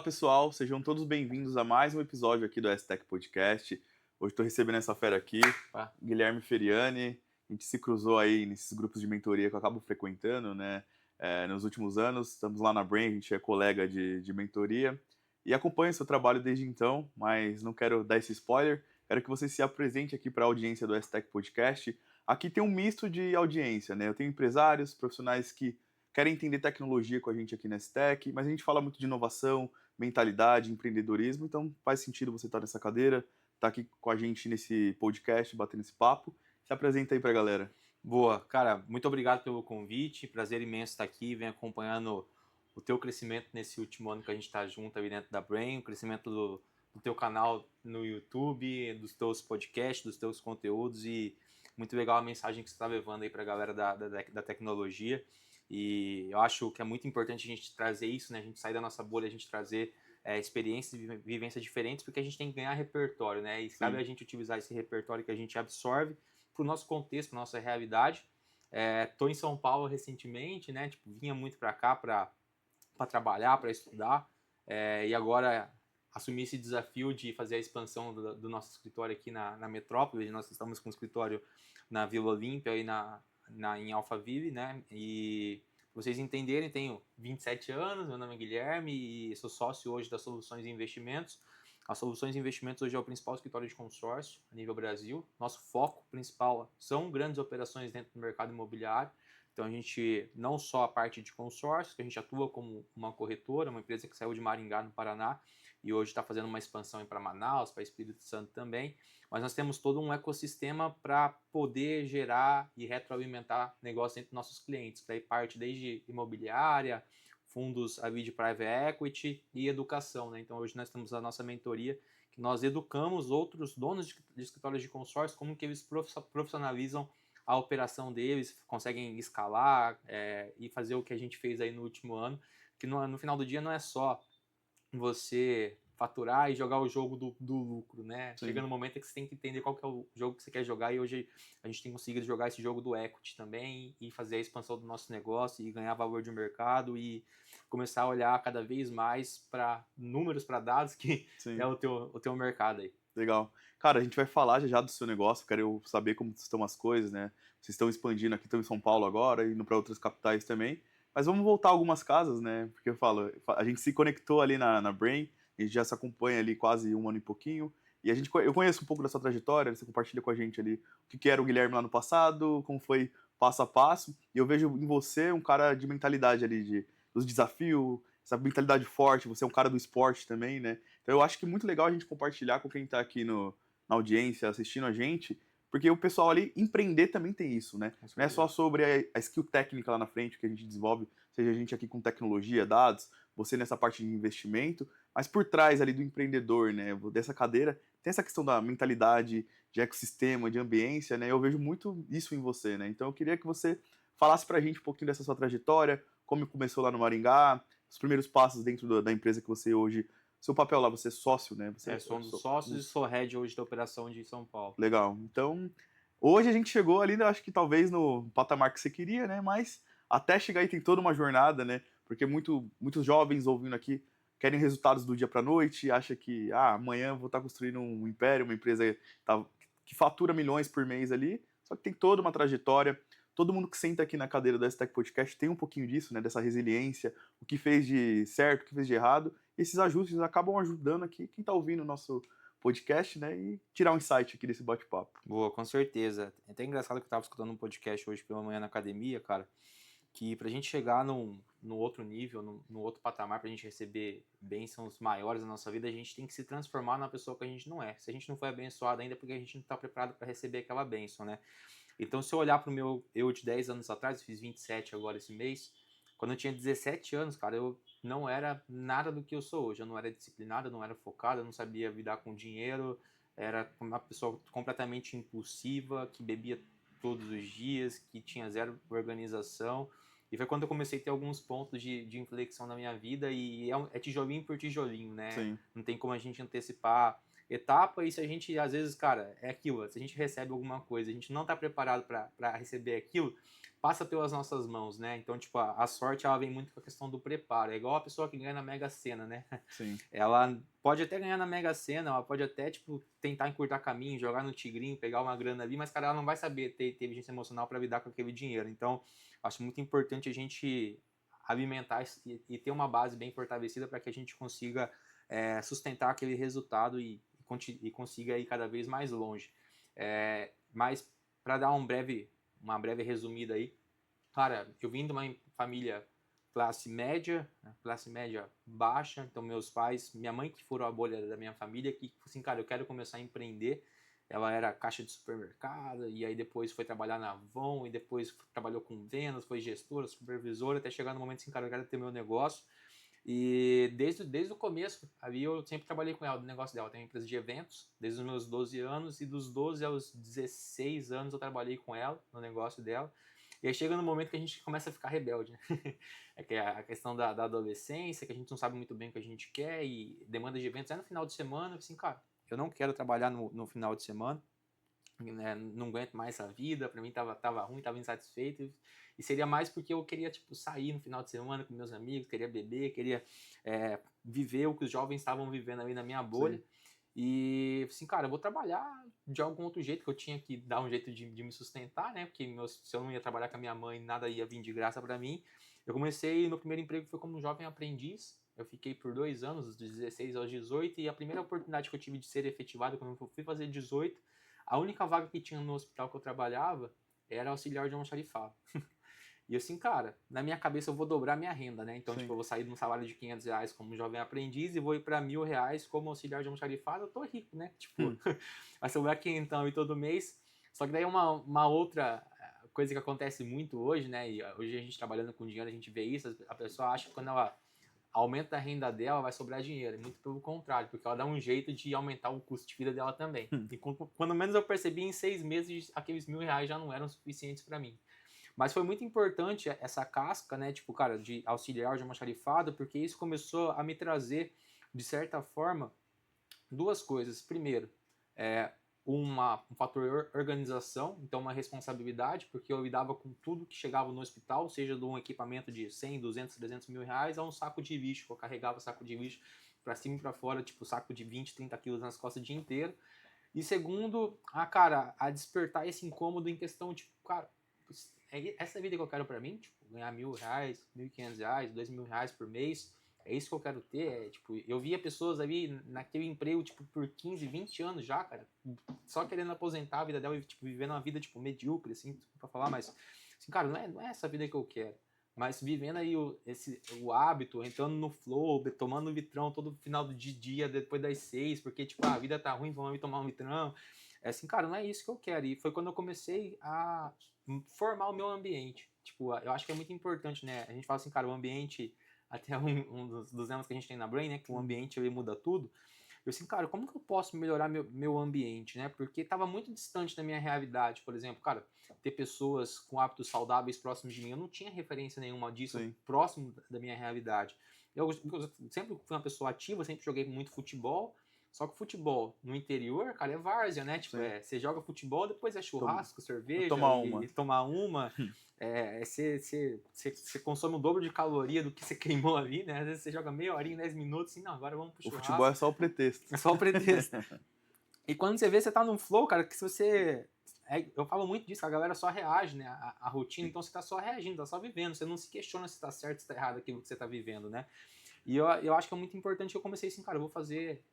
pessoal, sejam todos bem-vindos a mais um episódio aqui do STech Podcast. Hoje estou recebendo essa fera aqui, Guilherme Feriani. A gente se cruzou aí nesses grupos de mentoria que eu acabo frequentando, né? Nos últimos anos, estamos lá na Brain, a gente é colega de mentoria e acompanho seu trabalho desde então, mas não quero dar esse spoiler. Quero que você se apresente aqui para a audiência do STech Podcast. Aqui tem um misto de audiência, né? Eu tenho empresários, profissionais que querem entender tecnologia com a gente aqui na STech, mas a gente fala muito de inovação, mentalidade, empreendedorismo, então faz sentido você estar nessa cadeira, estar aqui com a gente nesse podcast, batendo esse papo. Se apresenta aí pra galera. Boa, cara, muito obrigado pelo convite, prazer imenso estar aqui, venho acompanhando o teu crescimento nesse último ano que a gente está junto ali dentro da Brain, o crescimento do teu canal no YouTube, dos teus podcasts, dos teus conteúdos e muito legal a mensagem que você está levando aí para a galera da tecnologia. E eu acho que é muito importante a gente trazer isso, né? A gente sair da nossa bolha, a gente trazer experiências e vivências diferentes, porque a gente tem que ganhar repertório, né? E cabe a gente utilizar esse repertório que a gente absorve para o nosso contexto, para nossa realidade. Tô em São Paulo recentemente, né? Tipo, vinha muito para cá para trabalhar, para estudar, e agora assumi esse desafio de fazer a expansão do nosso escritório aqui na metrópole. Nós estamos com um escritório na Vila Olímpia e em Alphaville, né? E pra vocês entenderem, tenho 27 anos, meu nome é Guilherme e sou sócio hoje das Soluções e Investimentos. A Soluções e Investimentos hoje é o principal escritório de consórcio a nível Brasil. Nosso foco principal são grandes operações dentro do mercado imobiliário. Então a gente, não só a parte de consórcios, que a gente atua como uma corretora, uma empresa que saiu de Maringá, no Paraná, e hoje está fazendo uma expansão para Manaus, para Espírito Santo também, mas nós temos todo um ecossistema para poder gerar e retroalimentar negócio entre nossos clientes, que daí parte desde imobiliária, fundos ali de private equity e educação, né? Então hoje nós temos a nossa mentoria, que nós educamos outros donos de escritórios de consórcio, como que eles profissionalizam a operação deles, conseguem escalar e fazer o que a gente fez aí no último ano, que no final do dia não é só você faturar e jogar o jogo do lucro, né? Sim. Chega no momento que você tem que entender qual que é o jogo que você quer jogar, e hoje a gente tem conseguido jogar esse jogo do equity também e fazer a expansão do nosso negócio e ganhar valor de mercado e começar a olhar cada vez mais para números, para dados, que Sim. é o teu mercado aí. Legal. Cara, a gente vai falar já do seu negócio, quero saber como estão as coisas, né? Vocês estão expandindo aqui, estão em São Paulo agora, indo para outras capitais também. Mas vamos voltar a algumas casas, né? Porque eu falo, a gente se conectou ali na Brain, a gente já se acompanha ali quase um ano e pouquinho. E eu conheço um pouco da sua trajetória, você compartilha com a gente ali o que era o Guilherme lá no passado, como foi passo a passo. E eu vejo em você um cara de mentalidade ali, dos desafios, essa mentalidade forte, você é um cara do esporte também, né? Então eu acho que é muito legal a gente compartilhar com quem está aqui na audiência, assistindo a gente, porque o pessoal ali, empreender também tem isso, né? Não é só sobre a skill técnica lá na frente que a gente desenvolve, seja a gente aqui com tecnologia, dados, você nessa parte de investimento, mas por trás ali do empreendedor, né? Dessa cadeira, tem essa questão da mentalidade, de ecossistema, de ambiência, né? Eu vejo muito isso em você, né? Então eu queria que você falasse pra gente um pouquinho dessa sua trajetória, como começou lá no Maringá, os primeiros passos dentro da empresa que você hoje. Seu papel lá, você é sócio, né? Você sou um dos sócios e sou head hoje da operação de São Paulo. Legal. Então, hoje a gente chegou ali, acho que talvez no patamar que você queria, né? Mas até chegar aí tem toda uma jornada, né? Porque muitos jovens ouvindo aqui querem resultados do dia para noite, acha que amanhã vou estar construindo um império, uma empresa que fatura milhões por mês ali. Só que tem toda uma trajetória. Todo mundo que senta aqui na cadeira do STech Podcast tem um pouquinho disso, né? Dessa resiliência, o que fez de certo, o que fez de errado. E esses ajustes acabam ajudando aqui quem está ouvindo o nosso podcast, né? E tirar um insight aqui desse bate-papo. Boa, com certeza. É até engraçado que eu tava escutando um podcast hoje pela manhã na academia, cara, que pra gente chegar no outro nível, no outro patamar, pra gente receber bênçãos maiores na nossa vida, a gente tem que se transformar na pessoa que a gente não é. Se a gente não foi abençoado ainda, é porque a gente não tá preparado para receber aquela bênção, né? Então, se eu olhar pro meu eu de 10 anos atrás, eu fiz 27 agora esse mês, quando eu tinha 17 anos, cara, eu não era nada do que eu sou hoje. Eu não era disciplinado, eu não era focado, eu não sabia lidar com dinheiro, era uma pessoa completamente impulsiva, que bebia todos os dias, que tinha zero organização. E foi quando eu comecei a ter alguns pontos de inflexão na minha vida, e é tijolinho por tijolinho, né? Sim. Não tem como a gente antecipar etapa, e se a gente, às vezes, cara, é aquilo, se a gente recebe alguma coisa, a gente não tá preparado para receber aquilo, passa pelas nossas mãos, né? Então, tipo, a sorte, ela vem muito com a questão do preparo. É igual a pessoa que ganha na Mega Sena, né? Sim. Ela pode até ganhar na Mega Sena, ela pode até, tipo, tentar encurtar caminho, jogar no tigrinho, pegar uma grana ali, mas, cara, ela não vai saber ter inteligência emocional para lidar com aquele dinheiro. Então, acho muito importante a gente alimentar e ter uma base bem fortalecida para que a gente consiga sustentar aquele resultado e consiga ir cada vez mais longe. Mas, para dar uma breve resumida aí, cara, eu vim de uma família classe média baixa, então meus pais, minha mãe que furou a bolha da minha família, que assim, cara, eu quero começar a empreender. Ela era caixa de supermercado, e aí depois foi trabalhar na Avon, e depois trabalhou com vendas, foi gestora, supervisora, até chegar no momento assim, cara, eu quero ter meu negócio. E desde o começo, ali eu sempre trabalhei com ela, do negócio dela. Tem uma empresa de eventos, desde os meus 12 anos, e dos 12 aos 16 anos eu trabalhei com ela, no negócio dela. E aí chega no momento que a gente começa a ficar rebelde, né? É que a questão da adolescência, que a gente não sabe muito bem o que a gente quer, e demanda de eventos é no final de semana, assim, cara, eu não quero trabalhar no final de semana, né? Não aguento mais a vida, pra mim tava ruim, tava insatisfeito, e seria mais porque eu queria, tipo, sair no final de semana com meus amigos, queria beber, queria viver o que os jovens estavam vivendo ali na minha bolha. Sim. E assim, cara, eu vou trabalhar de algum outro jeito, que eu tinha que dar um jeito de me sustentar, né? Porque se eu não ia trabalhar com a minha mãe, nada ia vir de graça para mim. Eu comecei, no primeiro emprego foi como jovem aprendiz. Eu fiquei por 2 anos, dos 16 aos 18, e a primeira oportunidade que eu tive de ser efetivado, quando eu fui fazer 18, a única vaga que tinha no hospital que eu trabalhava era auxiliar de almoxarifado. E assim, cara, na minha cabeça eu vou dobrar minha renda, né? Então, tipo, eu vou sair de um salário de R$ 500 como jovem aprendiz e vou ir para R$ 1.000 como auxiliar de almoxarifado, eu tô rico, né? Tipo, vai sobrar quinhentão aí todo mês. Só que daí uma outra coisa que acontece muito hoje, né? E hoje a gente trabalhando com dinheiro, a gente vê isso, a pessoa acha que quando ela aumenta a renda dela, vai sobrar dinheiro. Muito pelo contrário, porque ela dá um jeito de aumentar o custo de vida dela também. E quando menos eu percebi, em 6 meses, aqueles R$ 1.000 já não eram suficientes para mim. Mas foi muito importante essa casca, né, tipo, cara, de auxiliar de almoxarifado, porque isso começou a me trazer, de certa forma, 2 coisas. Primeiro, um fator organização, então uma responsabilidade, porque eu lidava com tudo que chegava no hospital, seja de um equipamento de 100, 200, 300 mil reais, a um saco de lixo. Eu carregava saco de lixo para cima e para fora, tipo, saco de 20, 30 quilos nas costas o dia inteiro. E segundo, cara, a despertar esse incômodo em questão, tipo, cara, essa vida que eu quero pra mim, tipo, ganhar R$ 1.000, R$ 1.500, R$ 2.000 por mês, é isso que eu quero ter. Tipo, eu via pessoas ali naquele emprego, tipo, por 15, 20 anos já, cara, só querendo aposentar a vida dela e, tipo, vivendo uma vida, tipo, medíocre, assim, pra falar, mas, assim, cara, não é essa vida que eu quero. Mas vivendo aí o hábito, entrando no flow, tomando litrão todo final do dia, depois das 6, porque, tipo, a vida tá ruim, vamos tomar um litrão. É assim, cara, não é isso que eu quero. E foi quando eu comecei a formar o meu ambiente. Tipo, eu acho que é muito importante, né? A gente fala assim, cara, o ambiente, até um dos temas que a gente tem na Brain, né? Que o ambiente, ele muda tudo. Eu assim, cara, como que eu posso melhorar meu ambiente, né? Porque estava muito distante da minha realidade, por exemplo, cara, ter pessoas com hábitos saudáveis próximos de mim, eu não tinha referência nenhuma disso próximo da minha realidade. Eu sempre fui uma pessoa ativa, sempre joguei muito futebol, só que futebol no interior, cara, é várzea, né? Tipo, você joga futebol, depois é churrasco, cerveja, e tomar uma. Você consome o dobro de caloria do que você queimou ali, né? Às vezes você joga meia horinha, 10 minutos, assim, não, agora vamos pro churrasco. O futebol é só o pretexto. É só o pretexto. E quando você vê, você tá num flow, cara, que se você... eu falo muito disso, a galera só reage, né, a rotina, então você tá só reagindo, tá só vivendo, você não se questiona se tá certo, se tá errado aquilo que você tá vivendo, né? E eu acho que é muito importante que eu comecei assim, cara, eu vou fazer...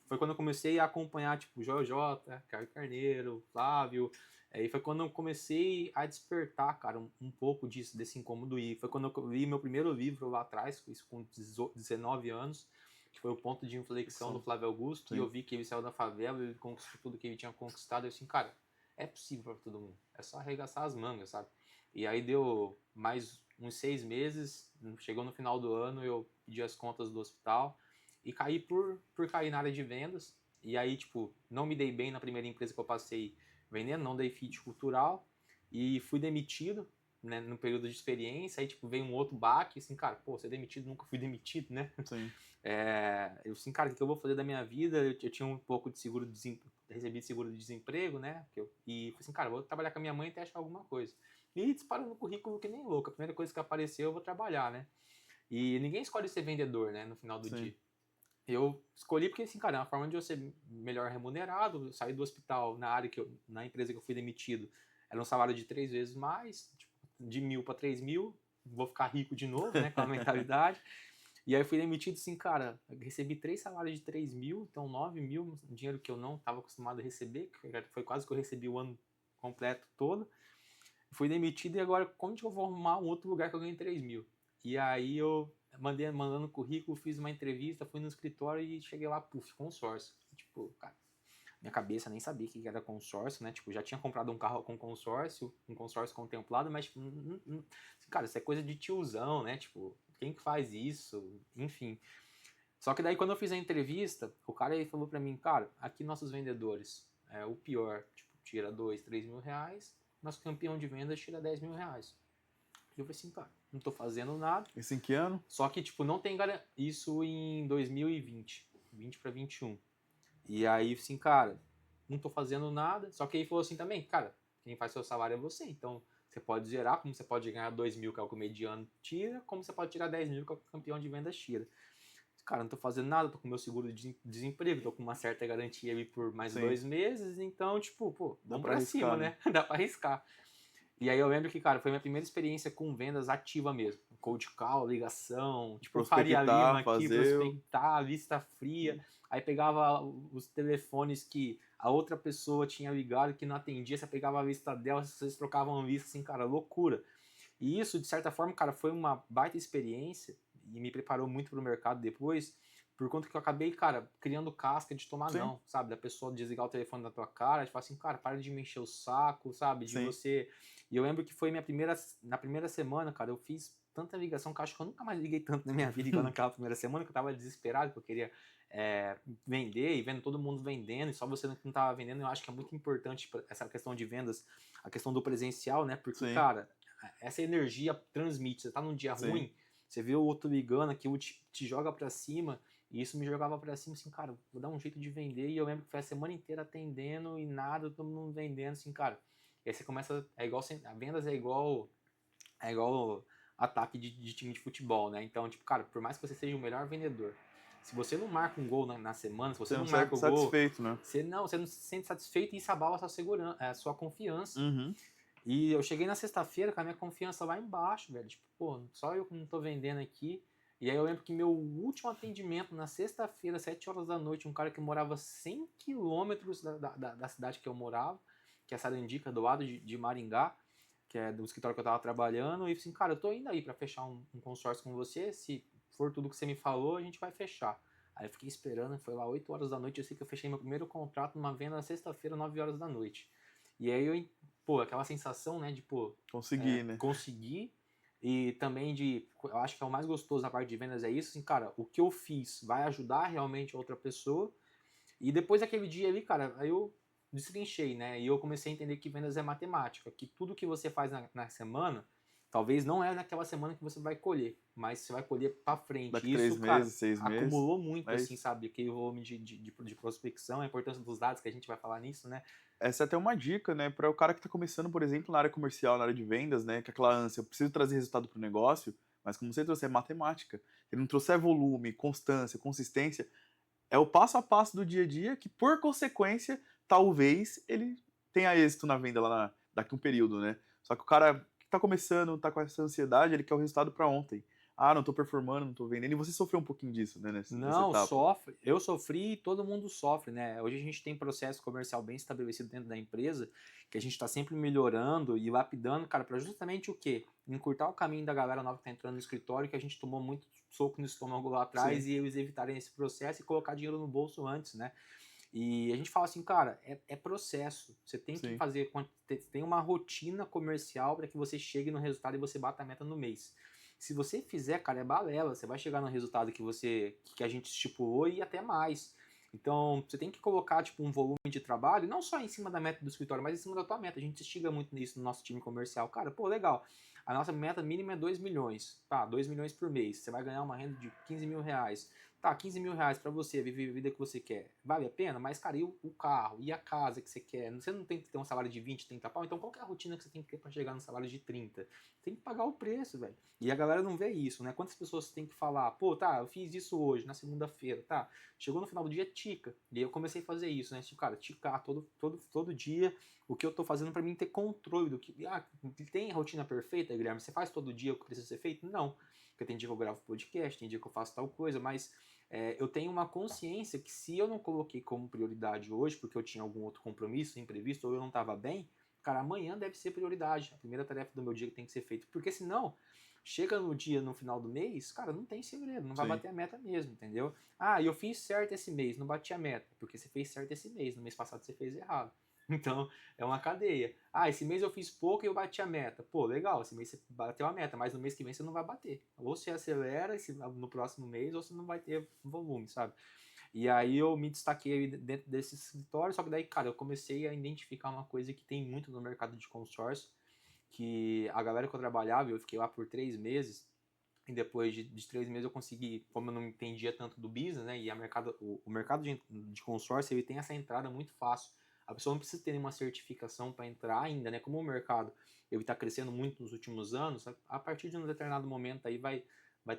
Foi quando eu comecei a acompanhar, tipo, Joel J, Caio Carneiro, Flávio, e foi quando eu comecei a despertar, cara, um pouco desse incômodo. E foi quando eu li meu primeiro livro lá atrás, isso com 19 anos, que foi o ponto de inflexão do Flávio Augusto. Sim. E eu vi que ele saiu da favela, ele conquistou tudo que ele tinha conquistado. Eu assim, cara, é possível para todo mundo, é só arregaçar as mangas, sabe? E aí deu mais uns 6 meses, chegou no final do ano, eu pedi as contas do hospital e caí por cair na área de vendas. E aí, tipo, não me dei bem na primeira empresa que eu passei vendendo, não dei fit cultural e fui demitido. né, no período de experiência, aí, tipo, veio um outro baque, assim, cara, pô, ser demitido, nunca fui demitido, né? Sim. Eu assim, cara, o que eu vou fazer da minha vida? Eu tinha um pouco de seguro de desemprego, recebi seguro de desemprego, né? E falei assim, cara, vou trabalhar com a minha mãe até achar alguma coisa. E disparando no currículo que nem louco. A primeira coisa que apareceu, eu vou trabalhar, né? E ninguém escolhe ser vendedor, né, no final do Sim. dia. Eu escolhi porque, assim, cara, é uma forma de eu ser melhor remunerado. Eu saí do hospital na empresa que eu fui demitido, era um salário de 3 vezes mais, tipo, de 1.000 para 3.000, vou ficar rico de novo, né, com a mentalidade. E aí eu fui demitido, assim, cara, eu recebi 3 salários de 3.000, então 9.000, dinheiro que eu não estava acostumado a receber, que foi quase que eu recebi o ano completo todo. Fui demitido e agora como que eu vou arrumar um outro lugar que eu ganhei 3.000? E aí eu mandando currículo, fiz uma entrevista, fui no escritório e cheguei lá, puf, consórcio. Tipo, cara, minha cabeça nem sabia o que era consórcio, né? Tipo, já tinha comprado um carro com consórcio, um consórcio contemplado, mas, tipo, cara, isso é coisa de tiozão, né? Tipo, quem que faz isso? Enfim. Só que daí quando eu fiz a entrevista, o cara aí falou pra mim, cara, aqui nossos vendedores, o pior, tipo, tira 2, 3 mil reais, nosso campeão de vendas tira 10 mil reais. E eu falei assim, cara, não tô fazendo nada. Isso em que ano? Só que, tipo, não tem garantia. Isso em 2020, 20 para 21. E aí, assim, cara, não tô fazendo nada. Só que aí falou assim também, cara, quem faz seu salário é você. Então, você pode zerar, como você pode ganhar 2 mil, que é o que o mediano tira, como você pode tirar 10 mil, que é o que o campeão de vendas tira. Cara, não tô fazendo nada, tô com meu seguro de desemprego, tô com uma certa garantia ali por mais Sim. 2 meses, então, tipo, pô, Dá vamos pra pra arriscar, cima, né? Dá pra arriscar. E aí eu lembro que, cara, foi minha primeira experiência com vendas ativa mesmo. Cold call, ligação, tipo Faria Lima Prospectar, aqui, fazer. prospectar, lista fria. Aí pegava os telefones que a outra pessoa tinha ligado que não atendia, você pegava a lista dela, vocês trocavam lista, assim, cara, loucura. E isso, de certa forma, cara, foi uma baita experiência e me preparou muito para o mercado depois, por conta que eu acabei, cara, criando casca de tomar Sim, não, sabe? Da pessoa desligar o telefone da tua cara, de falar assim, cara, para de me encher o saco, sabe? De sim. você... E eu lembro que foi na primeira semana, cara, eu fiz tanta ligação que eu acho que eu nunca mais liguei tanto na minha vida igual naquela primeira semana, que eu tava desesperado, que eu queria vender e vendo todo mundo vendendo, e só você não tava vendendo. Eu acho que é muito importante essa questão de vendas, a questão do presencial, né? Porque, Sim, cara, essa energia transmite. Você tá num dia sim. ruim, você vê o outro ligando, aquilo te joga pra cima, e isso me jogava pra cima, assim, cara, vou dar um jeito de vender. E eu lembro que foi a semana inteira atendendo e nada, todo mundo vendendo, assim, cara. E aí você começa, a vendas é igual ataque de time de futebol, né? Então, tipo, cara, por mais que você seja o melhor vendedor, se você não marca um gol na semana, se você Você não não sai marca o gol, satisfeito, né? você não se sente satisfeito e isso abala a sua segurança, a sua confiança. Uhum. E eu cheguei na sexta-feira com a minha confiança lá embaixo, velho. Tipo, pô, só eu que não tô vendendo aqui. E aí eu lembro que meu último atendimento na sexta-feira, 7 horas da noite, um cara que morava 100 quilômetros da cidade que eu morava, que é Sarandica, do lado de Maringá, que é do escritório que eu tava trabalhando, e assim, cara, eu tô indo aí pra fechar um consórcio com você, se for tudo que você me falou, a gente vai fechar. Aí eu fiquei esperando, foi lá 8 horas da noite, eu sei que eu fechei meu primeiro contrato numa venda na sexta-feira, 9 horas da noite. E aí pô, aquela sensação, né, de, pô, Conseguir, né? conseguir e também eu acho que é o mais gostoso da parte de vendas é isso, assim, cara, o que eu fiz vai ajudar realmente a outra pessoa. E depois daquele dia ali, cara, aí eu destrinchei, né, e eu comecei a entender que vendas é matemática, que tudo que você faz na semana, talvez não é naquela semana que você vai colher, mas você vai colher pra frente. Daqui E 3 isso, cara, meses, 6 meses. acumulou muito, É assim, isso. sabe, aquele volume de prospecção, a importância dos dados, que a gente vai falar nisso, né. Essa é até uma dica, né, para o cara que está começando, por exemplo, na área comercial, na área de vendas, né, que é aquela ânsia, eu preciso trazer resultado para o negócio, mas como você trouxe, é matemática. Se ele não trouxer volume, constância, consistência, é o passo a passo do dia a dia que, por consequência, talvez ele tenha êxito na venda lá daqui a um período, né? Só que o cara que está começando, está com essa ansiedade, ele quer o resultado para ontem. Ah, não estou performando, não estou vendendo. E você sofreu um pouquinho disso, né, nessa Não, etapa. sofre. Eu sofri e todo mundo sofre, né? Hoje a gente tem processo comercial bem estabelecido dentro da empresa, que a gente está sempre melhorando e lapidando, cara, para justamente o quê? Encurtar o caminho da galera nova que está entrando no escritório, que a gente tomou muito soco no estômago lá atrás, Sim, e eles evitarem esse processo e colocar dinheiro no bolso antes, né? E a gente fala assim, cara, é processo. Você tem que sim. fazer, tem uma rotina comercial para que você chegue no resultado e você bata a meta no mês. Se você fizer, cara, é balela. Você vai chegar no resultado que a gente estipulou e até mais. Então, você tem que colocar, tipo, um volume de trabalho, não só em cima da meta do escritório, mas em cima da tua meta. A gente instiga muito nisso no nosso time comercial. Cara, pô, legal. A nossa meta mínima é 2 milhões. Tá, 2 milhões por mês. Você vai ganhar uma renda de 15 mil reais. Tá, 15 mil reais pra você, viver a vida que você quer. Vale a pena? Mas, cara, e o carro? E a casa que você quer? Você não tem que ter um salário de 20, 30 pau? Então, qual que é a rotina que você tem que ter pra chegar no salário de 30? Tem que pagar o preço, velho. E a galera não vê isso, né? Quantas pessoas você tem que falar? Pô, tá, eu fiz isso hoje, na segunda-feira, tá? Chegou no final do dia, tica. E aí eu comecei a fazer isso, né? Tipo, cara, ticar todo dia o que eu tô fazendo pra mim ter controle do que. Ah, tem rotina perfeita, Guilherme? Você faz todo dia o que precisa ser feito? Não. Porque tem dia que eu gravo podcast, tem dia que eu faço tal coisa, mas eu tenho uma consciência que se eu não coloquei como prioridade hoje, porque eu tinha algum outro compromisso imprevisto ou eu não estava bem, cara, amanhã deve ser prioridade. A primeira tarefa do meu dia que tem que ser feita. Porque senão, chega no dia, no final do mês, cara, não tem segredo, não vai Sim. bater a meta mesmo, entendeu? Ah, eu fiz certo esse mês, não bati a meta, porque você fez certo esse mês, no mês passado você fez errado. Então, é uma cadeia. Ah, esse mês eu fiz pouco e eu bati a meta. Pô, legal, esse mês você bateu a meta, mas no mês que vem você não vai bater. Ou você acelera no próximo mês, ou você não vai ter volume, sabe? E aí eu me destaquei dentro desse escritório, só que daí, cara, eu comecei a identificar uma coisa que tem muito no mercado de consórcio, que a galera que eu trabalhava, eu fiquei lá por 3 meses, e depois de 3 meses eu consegui, como eu não entendia tanto do business, né, e o mercado de consórcio, ele tem essa entrada muito fácil. A pessoa não precisa ter nenhuma certificação para entrar ainda, né, como o mercado ele está crescendo muito nos últimos anos, a partir de um determinado momento aí vai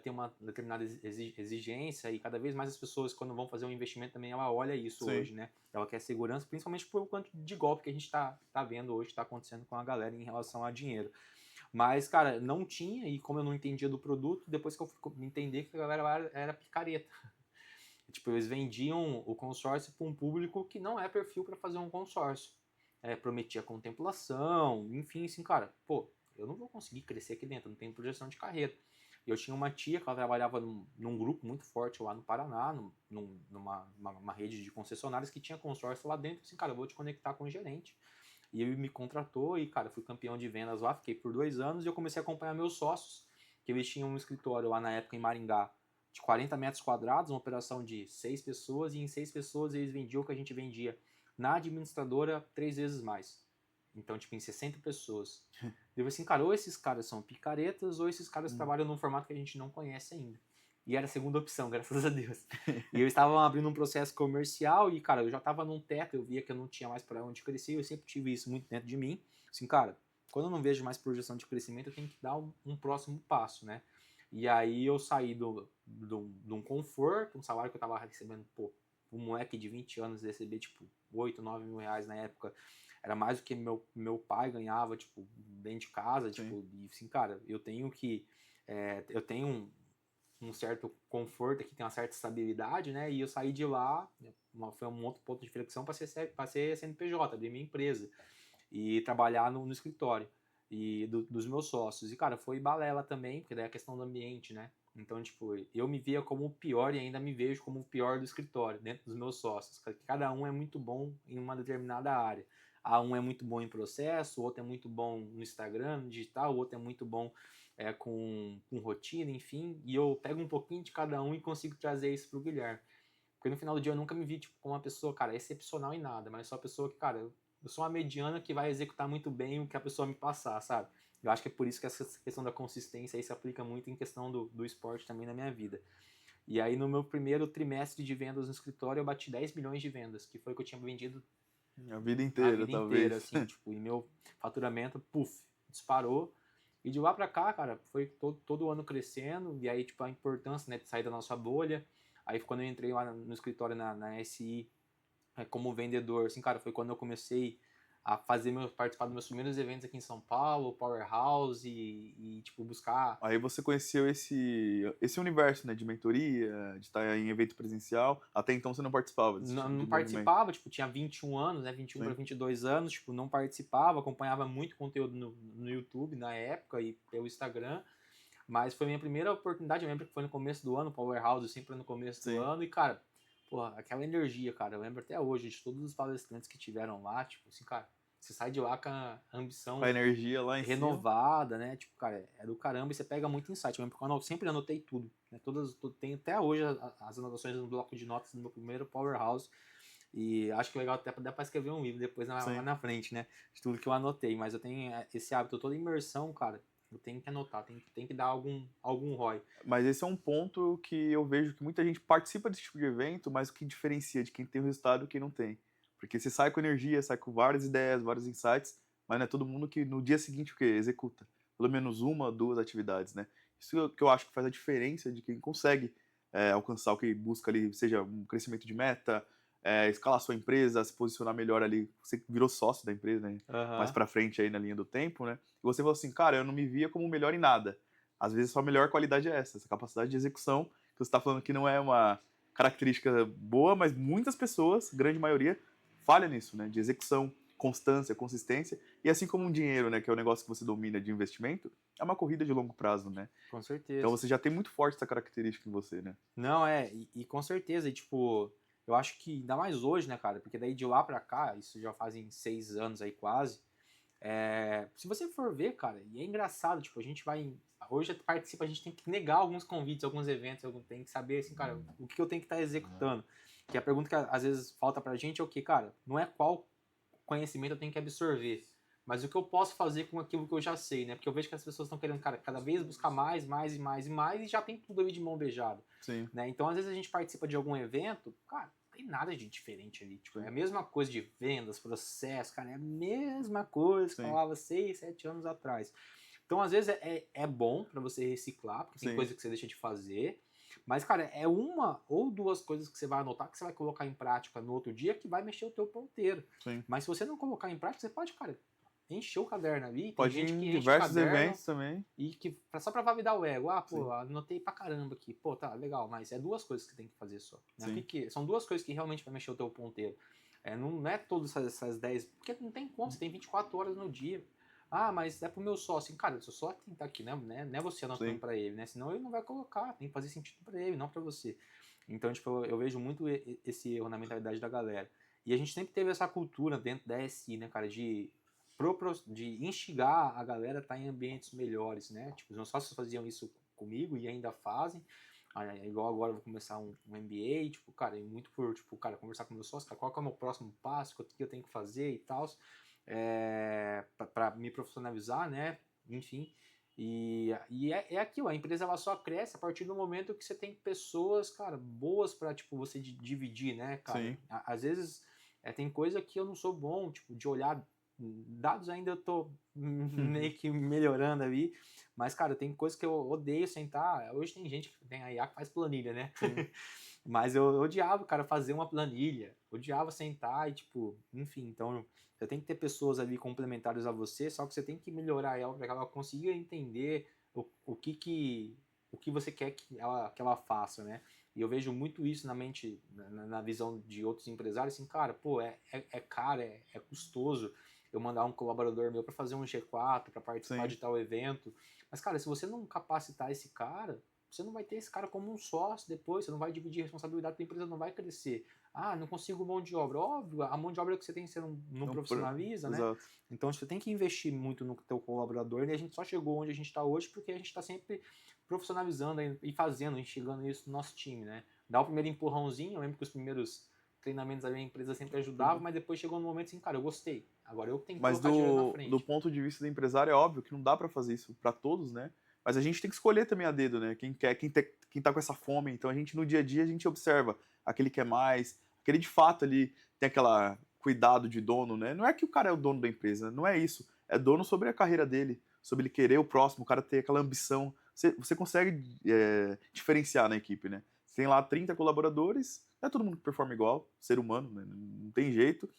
ter uma determinada exigência e cada vez mais as pessoas, quando vão fazer um investimento também, ela olha isso Sim. hoje, né? Ela quer segurança, principalmente por quanto de golpe que a gente está vendo hoje, está acontecendo com a galera em relação a dinheiro. Mas, cara, não tinha, e como eu não entendia do produto, depois que eu fui entender que a galera era picareta. Tipo, eles vendiam o consórcio para um público que não é perfil para fazer um consórcio. Prometia contemplação, enfim, assim, cara, pô, eu não vou conseguir crescer aqui dentro, não tenho projeção de carreira. E eu tinha uma tia que ela trabalhava num grupo muito forte lá no Paraná, numa rede de concessionárias que tinha consórcio lá dentro. Assim, cara, eu vou te conectar com o gerente. E ele me contratou e, cara, fui campeão de vendas lá, fiquei por 2 anos e eu comecei a acompanhar meus sócios, que eles tinham um escritório lá na época em Maringá de 40 metros quadrados, uma operação de 6 pessoas, e em 6 pessoas eles vendiam o que a gente vendia na administradora 3 vezes mais. Então, tipo, em 60 pessoas. Eu falei assim, cara, ou esses caras são picaretas, ou esses caras trabalham num formato que a gente não conhece ainda. E era a segunda opção, graças a Deus. E eu estava abrindo um processo comercial e, cara, eu já estava num teto, eu via que eu não tinha mais para onde crescer, eu sempre tive isso muito dentro de mim. Assim, cara, quando eu não vejo mais projeção de crescimento, eu tenho que dar um próximo passo, né? E aí eu saí de um conforto, um salário que eu estava recebendo, pô, um moleque de 20 anos receber, tipo, 8, 9 mil reais na época, era mais do que meu pai ganhava, tipo, dentro de casa, Sim. tipo, e assim, cara, eu tenho que, eu tenho um certo conforto aqui, tem uma certa estabilidade, né? E eu saí de lá, foi um outro ponto de flexão para ser CNPJ, abrir minha empresa e trabalhar no escritório e dos meus sócios. E, cara, foi balela também, porque daí é a questão do ambiente, né? Então, tipo, eu me via como o pior e ainda me vejo como o pior do escritório, dentro dos meus sócios. Cada um é muito bom em uma determinada área. Um é muito bom em processo, o outro é muito bom no Instagram, no digital, o outro é muito bom com rotina, enfim. E eu pego um pouquinho de cada um e consigo trazer isso pro Guilherme. Porque no final do dia eu nunca me vi tipo, como uma pessoa, cara, excepcional em nada, mas só uma pessoa que, cara, eu sou uma mediana que vai executar muito bem o que a pessoa me passar, sabe? Eu acho que é por isso que essa questão da consistência aí se aplica muito em questão do esporte também na minha vida. E aí no meu primeiro trimestre de vendas no escritório eu bati 10 milhões de vendas, que foi o que eu tinha vendido A vida a inteira, vida inteira, talvez. assim, tipo, e meu faturamento, puf, disparou. E de lá pra cá, cara, foi todo ano crescendo, e aí, tipo, a importância, né, de sair da nossa bolha. Aí, quando eu entrei lá no escritório na SI, como vendedor, assim, cara, foi quando eu comecei a participar dos meus primeiros eventos aqui em São Paulo, Powerhouse, tipo, buscar. Aí você conheceu esse universo, né, de mentoria, de estar em evento presencial. Até então você não participava desse Não, tipo de não movimento. participava, tipo, tinha 21 anos, né, 21 para Sim. 22 anos, tipo, não participava, acompanhava muito conteúdo no YouTube na época e pelo Instagram. Mas foi a minha primeira oportunidade, eu lembro que foi no começo do ano, Powerhouse sempre no começo do Sim. ano, e cara, porra, aquela energia, cara, eu lembro até hoje de todos os palestrantes que tiveram lá, tipo assim, cara, você sai de lá com a Com a ambição energia lá em cima. renovada, né, tipo, cara, é do caramba e você pega muito insight, eu lembro que eu sempre anotei tudo, né? Tem até hoje as anotações no bloco de notas do meu primeiro Powerhouse. E acho que é legal até dá para escrever um livro depois lá na frente, né? De tudo que eu anotei. Mas eu tenho esse hábito, toda imersão, cara, eu tenho que anotar, tem que dar algum ROI. Mas esse é um ponto que eu vejo que muita gente participa desse tipo de evento, mas o que diferencia de quem tem o resultado e quem não tem. Porque você sai com energia, sai com várias ideias, vários insights, mas não é todo mundo que no dia seguinte o quê? Executa. Pelo menos uma, duas atividades, né? Isso que eu acho que faz a diferença de quem consegue alcançar o que busca ali, seja um crescimento de meta, escalar sua empresa, se posicionar melhor ali. Você virou sócio da empresa, né? Mais pra frente aí na linha do tempo, né? E você falou assim, cara, eu não me via como melhor em nada. Às vezes a sua melhor qualidade é essa capacidade de execução, que você está falando que não é uma característica boa, mas muitas pessoas, grande maioria, falha nisso, né? De execução, constância, consistência. E assim como um dinheiro, né, que é o negócio que você domina de investimento, é uma corrida de longo prazo, né? Com Então certeza. você já tem muito forte essa característica em você, né? Não, e com certeza, e tipo, eu acho que ainda mais hoje, né, cara, porque daí de lá pra cá, isso já fazem 6 anos aí quase, se você for ver, cara, e é engraçado, tipo, a gente vai, hoje participa, a gente tem que negar alguns convites, alguns eventos, tem que saber, assim, cara, o que eu tenho que estar executando, que a pergunta que às vezes falta pra gente é o que, cara, não é qual conhecimento eu tenho que absorver, mas o que eu posso fazer com aquilo que eu já sei, né? Porque eu vejo que as pessoas estão querendo, cara, cada vez buscar mais, mais e mais e mais, e já tem tudo ali de mão beijada. Sim. Né? Então, às vezes a gente participa de algum evento, cara, não tem nada de diferente ali. Tipo, é a mesma coisa de vendas, processo, cara, é a mesma coisa que Sim. falava 6, 7 anos atrás. Então, às vezes é bom para você reciclar, porque tem Sim. coisa que você deixa de fazer. Mas, cara, é uma ou duas coisas que você vai anotar, que você vai colocar em prática no outro dia, que vai mexer o teu ponteiro. Sim. Mas se você não colocar em prática, você pode, cara, encher o caderno ali. Tem Pode ir gente que em enche o diversos caderno eventos também. e que só pra validar o ego. Ah, pô, Sim. anotei pra caramba aqui. Pô, tá, legal, mas é duas coisas que você tem que fazer só. Né? Sim. São duas coisas que realmente vai mexer o teu ponteiro. Não é todas essas 10, porque não tem como, você tem 24 horas no dia. Ah, mas é pro meu sócio. Cara, o seu sócio tem que estar aqui, né? Não é você anotando pra ele, né? Senão ele não vai colocar, tem que fazer sentido pra ele, não pra você. Então, tipo, eu vejo muito esse erro na mentalidade da galera. E a gente sempre teve essa cultura dentro da SI, né, cara, de instigar a galera a estar em ambientes melhores, né? Tipo, os meus sócios faziam isso comigo e ainda fazem. Igual agora eu vou começar um MBA, tipo, cara, e muito por, tipo, cara, conversar com meus sócios, cara, qual que é o meu próximo passo, o que eu tenho que fazer e tal, para me profissionalizar, né? Enfim. E é aquilo, a empresa ela só cresce a partir do momento que você tem pessoas, cara, boas para tipo, você dividir, né, cara? Sim. Às vezes tem coisa que eu não sou bom, tipo, de olhar dados ainda eu tô meio que melhorando ali, mas, cara, tem coisa que eu odeio sentar. Hoje tem gente que tem a IA que faz planilha, né? Mas eu odiava, cara, fazer uma planilha. Odiava sentar e, tipo, enfim, então você tem que ter pessoas ali complementares a você, só que você tem que melhorar ela para que ela consiga entender o que você quer que ela faça, né? E eu vejo muito isso na mente, na visão de outros empresários, assim, cara, pô, é caro, é custoso eu mandar um colaborador meu para fazer um G4, para participar Sim. de tal evento. Mas, cara, se você não capacitar esse cara, você não vai ter esse cara como um sócio depois, você não vai dividir responsabilidade, a empresa não vai crescer. Ah, não consigo mão de obra. Óbvio, a mão de obra que você tem, você não profissionaliza, né? Exato. Então você tem que investir muito no teu colaborador, e a gente só chegou onde a gente está hoje porque a gente está sempre profissionalizando e fazendo, instigando isso no nosso time, né? Dá o primeiro empurrãozinho, eu lembro que os primeiros treinamentos ali a empresa sempre ajudava, mas depois chegou no momento assim, cara, eu gostei. Agora eu tenho que Mas colocar dinheiro na do frente. ponto de vista do empresário, é óbvio que não dá para fazer isso para todos, né? Mas a gente tem que escolher também a dedo, né? Quem quer, quem tá com essa fome. Então a gente no dia a dia a gente observa aquele que quer mais, aquele de fato ali tem aquela cuidado de dono, né? Não é que o cara é o dono da empresa, não é isso. É dono sobre a carreira dele, sobre ele querer o próximo, o cara ter aquela ambição. Você consegue diferenciar na equipe, né? Você tem lá 30 colaboradores, não é todo mundo que performa igual, ser humano, né? Não tem jeito.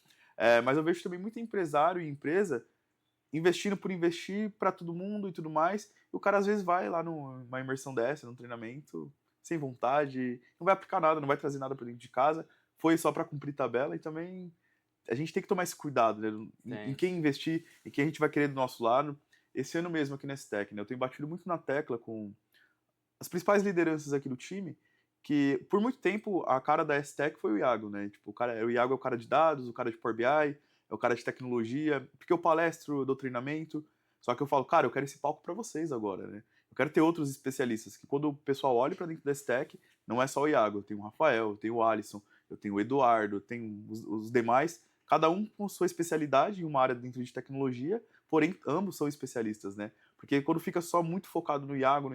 Mas eu vejo também muito empresário e empresa investindo por investir para todo mundo e tudo mais. E o cara às vezes vai lá numa imersão dessa, num treinamento, sem vontade, não vai aplicar nada, não vai trazer nada para dentro de casa, foi só para cumprir tabela. E também a gente tem que tomar esse cuidado, né? Em quem investir, em quem a gente vai querer do nosso lado. Esse ano mesmo aqui na STEC, né? Eu tenho batido muito na tecla com as principais lideranças aqui do time, que por muito tempo a cara da STEC foi o Iago, né? Tipo, o Iago é o cara de dados, o cara de Power BI, é o cara de tecnologia, porque eu palestro, eu dou treinamento, só que eu falo, cara, eu quero esse palco para vocês agora, né? quero ter outros especialistas, que quando o pessoal olha para dentro da stack, não é só o Iago, eu tenho o Rafael, eu tenho o Alisson, eu tenho o Eduardo, eu tenho os demais, cada um com sua especialidade em uma área dentro de tecnologia, porém ambos são especialistas, né? Porque quando fica só muito focado no Iago,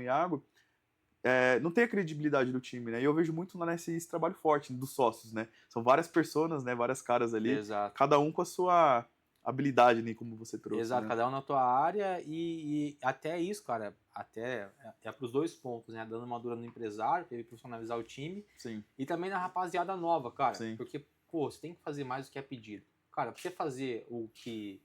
não tem a credibilidade do time, né? E eu vejo muito nesse trabalho forte dos sócios, né? São várias pessoas, né? Várias caras ali, Exato. cada um com a sua habilidade, né? Como você trouxe, Exato, né? cada um na tua área e até isso, cara, até é para os dois pontos, né? Dando uma dura no empresário, para ele profissionalizar o time, Sim, e também na rapaziada nova, cara, sim. porque, pô, você tem que fazer mais do que é pedido. Cara, pra você fazer o que,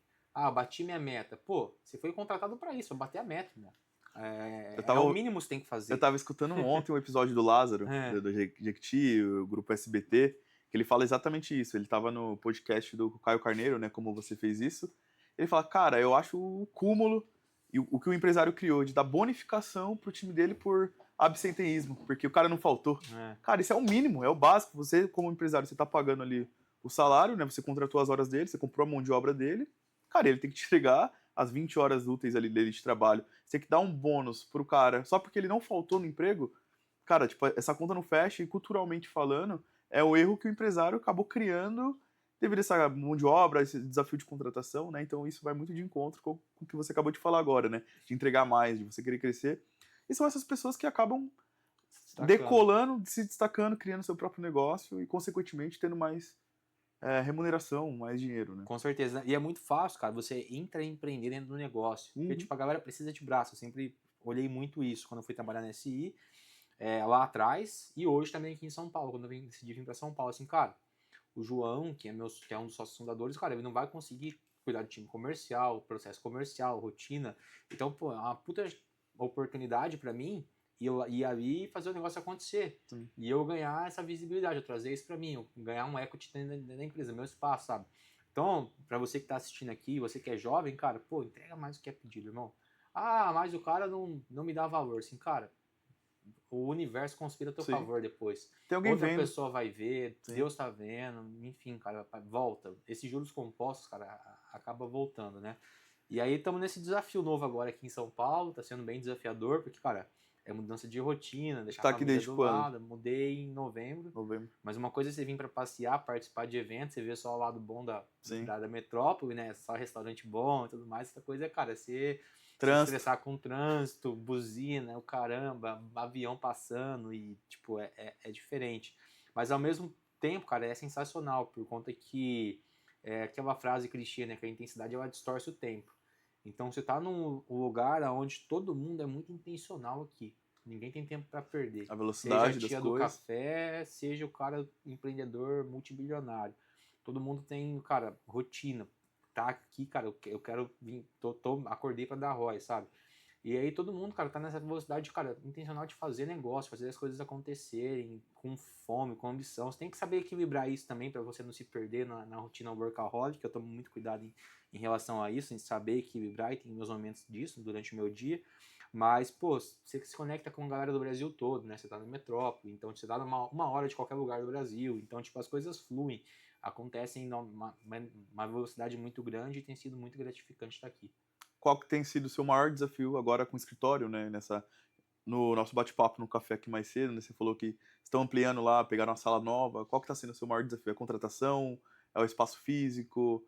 bati minha meta, pô, você foi contratado para isso, pra bater a meta, né? Eu É o tava, mínimo que você tem que eu fazer. tava escutando ontem um episódio do Lázaro, É, do Jequiti, o grupo SBT, que ele fala exatamente isso. Ele tava no podcast do Caio Carneiro, né? Como você fez isso. Ele fala, cara, eu acho o cúmulo e o que o empresário criou de dar bonificação pro time dele por absenteísmo, porque o cara não faltou. é. Cara, isso é o mínimo, é o básico. Você, como empresário, você tá pagando ali o salário, né? Você contratou as horas dele, você comprou a mão de obra dele. Cara, ele tem que te entregar as 20 horas úteis ali dele de trabalho. Você tem que dar um bônus pro cara só porque ele não faltou no emprego. Cara, tipo, essa conta não fecha e culturalmente falando, é o erro que o empresário acabou criando devido a essa mão de obra, esse desafio de contratação, né? Então isso vai muito de encontro com o que você acabou de falar agora, né? De entregar mais, de você querer crescer. E são essas pessoas que acabam Destacando. decolando, se destacando, criando seu próprio negócio e, consequentemente, tendo mais remuneração, mais dinheiro, né? Com certeza. E é muito fácil, cara, você empreender dentro do negócio. Porque, Uhum. tipo, a galera precisa de braço. Eu sempre olhei muito isso quando eu fui trabalhar na SI, lá atrás, e hoje também aqui em São Paulo, quando eu decidi vir pra São Paulo. Assim, cara, o João, que é um dos sócios fundadores, cara, ele não vai conseguir cuidar do time comercial, processo comercial, rotina. Então, pô, é uma puta oportunidade pra mim ir ali e fazer o negócio acontecer. Sim. E eu ganhar essa visibilidade, eu trazer isso pra mim, eu ganhar um equity dentro da empresa, meu espaço, sabe? Então, pra você que tá assistindo aqui, você que é jovem, cara, pô, entrega mais do que é pedido, irmão. Ah, mas o cara não me dá valor. Assim, cara, o universo conspira a teu Sim. favor depois. Tem alguém Outra vendo. pessoa vai ver, Sim. Deus tá vendo, enfim, cara, volta. Esses juros compostos, cara, acaba voltando, né? E aí estamos nesse desafio novo agora aqui em São Paulo, tá sendo bem desafiador, porque, cara, é mudança de rotina, deixar a Tá aqui família desde do quando? lado. Mudei em novembro, Novembro. mas uma coisa é você vir para passear, participar de eventos, você vê só o lado bom Sim. da metrópole, né? Só restaurante bom e tudo mais. Outra coisa é, cara, você se Trânsito. estressar com trânsito, buzina, o caramba, avião passando e, tipo, é diferente. Mas ao mesmo tempo, cara, é sensacional, por conta que aquela frase clichê, né? Que a intensidade ela distorce o tempo. Então você tá num lugar onde todo mundo é muito intencional aqui. Ninguém tem tempo para perder. A Seja a velocidade das tia do coisas. café, seja o cara empreendedor multibilionário. Todo mundo tem, cara, rotina. Tá aqui, cara, eu quero vir, acordei para dar ROI, sabe? E aí todo mundo, cara, tá nessa velocidade, cara, intencional de fazer negócio, fazer as coisas acontecerem, com fome, com ambição. Você tem que saber equilibrar isso também para você não se perder na rotina workaholic, eu tomo muito cuidado em relação a isso, em saber equilibrar, e tem meus momentos disso durante o meu dia. Mas, pô, você se conecta com a galera do Brasil todo, né? Você tá na metrópole, então você tá uma hora de qualquer lugar do Brasil. Então, tipo, as coisas fluem, acontecem numa velocidade muito grande e tem sido muito gratificante estar aqui. Qual que tem sido o seu maior desafio agora com o escritório, né? No nosso bate-papo no café aqui mais cedo, né? Você falou que estão ampliando lá, pegaram uma sala nova. Qual que está sendo o seu maior desafio? É a contratação? É o espaço físico?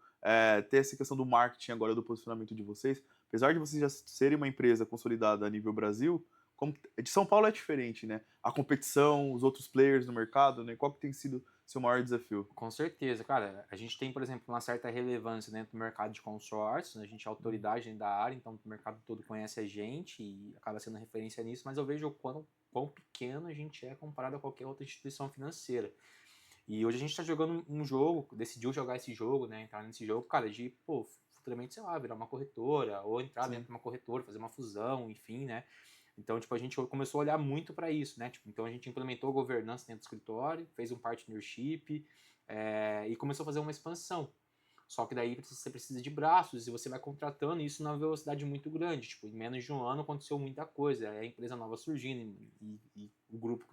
Ter essa questão do marketing agora, do posicionamento de vocês? Apesar de vocês já serem uma empresa consolidada a nível Brasil, de São Paulo é diferente, né? A competição, os outros players no mercado, né? Qual que tem sido o seu maior desafio? Com certeza, cara. A gente tem, por exemplo, uma certa relevância dentro do mercado de consórcios, né? A gente é autoridade dentro da área, então o mercado todo conhece a gente e acaba sendo referência nisso, mas eu vejo o quão pequeno a gente é comparado a qualquer outra instituição financeira. E hoje a gente está jogando um jogo, decidiu jogar esse jogo, né? Entrar nesse jogo, cara, de, pô, futuramente, sei lá, virar uma corretora, ou entrar Sim. dentro de uma corretora, fazer uma fusão, enfim, né? Então, tipo, a gente começou a olhar muito para isso, né? Tipo, então a gente implementou governança dentro do escritório, fez um partnership e começou a fazer uma expansão. Só que daí você precisa de braços e você vai contratando isso numa velocidade muito grande. Tipo, em menos de um ano aconteceu muita coisa. É a empresa nova surgindo e o grupo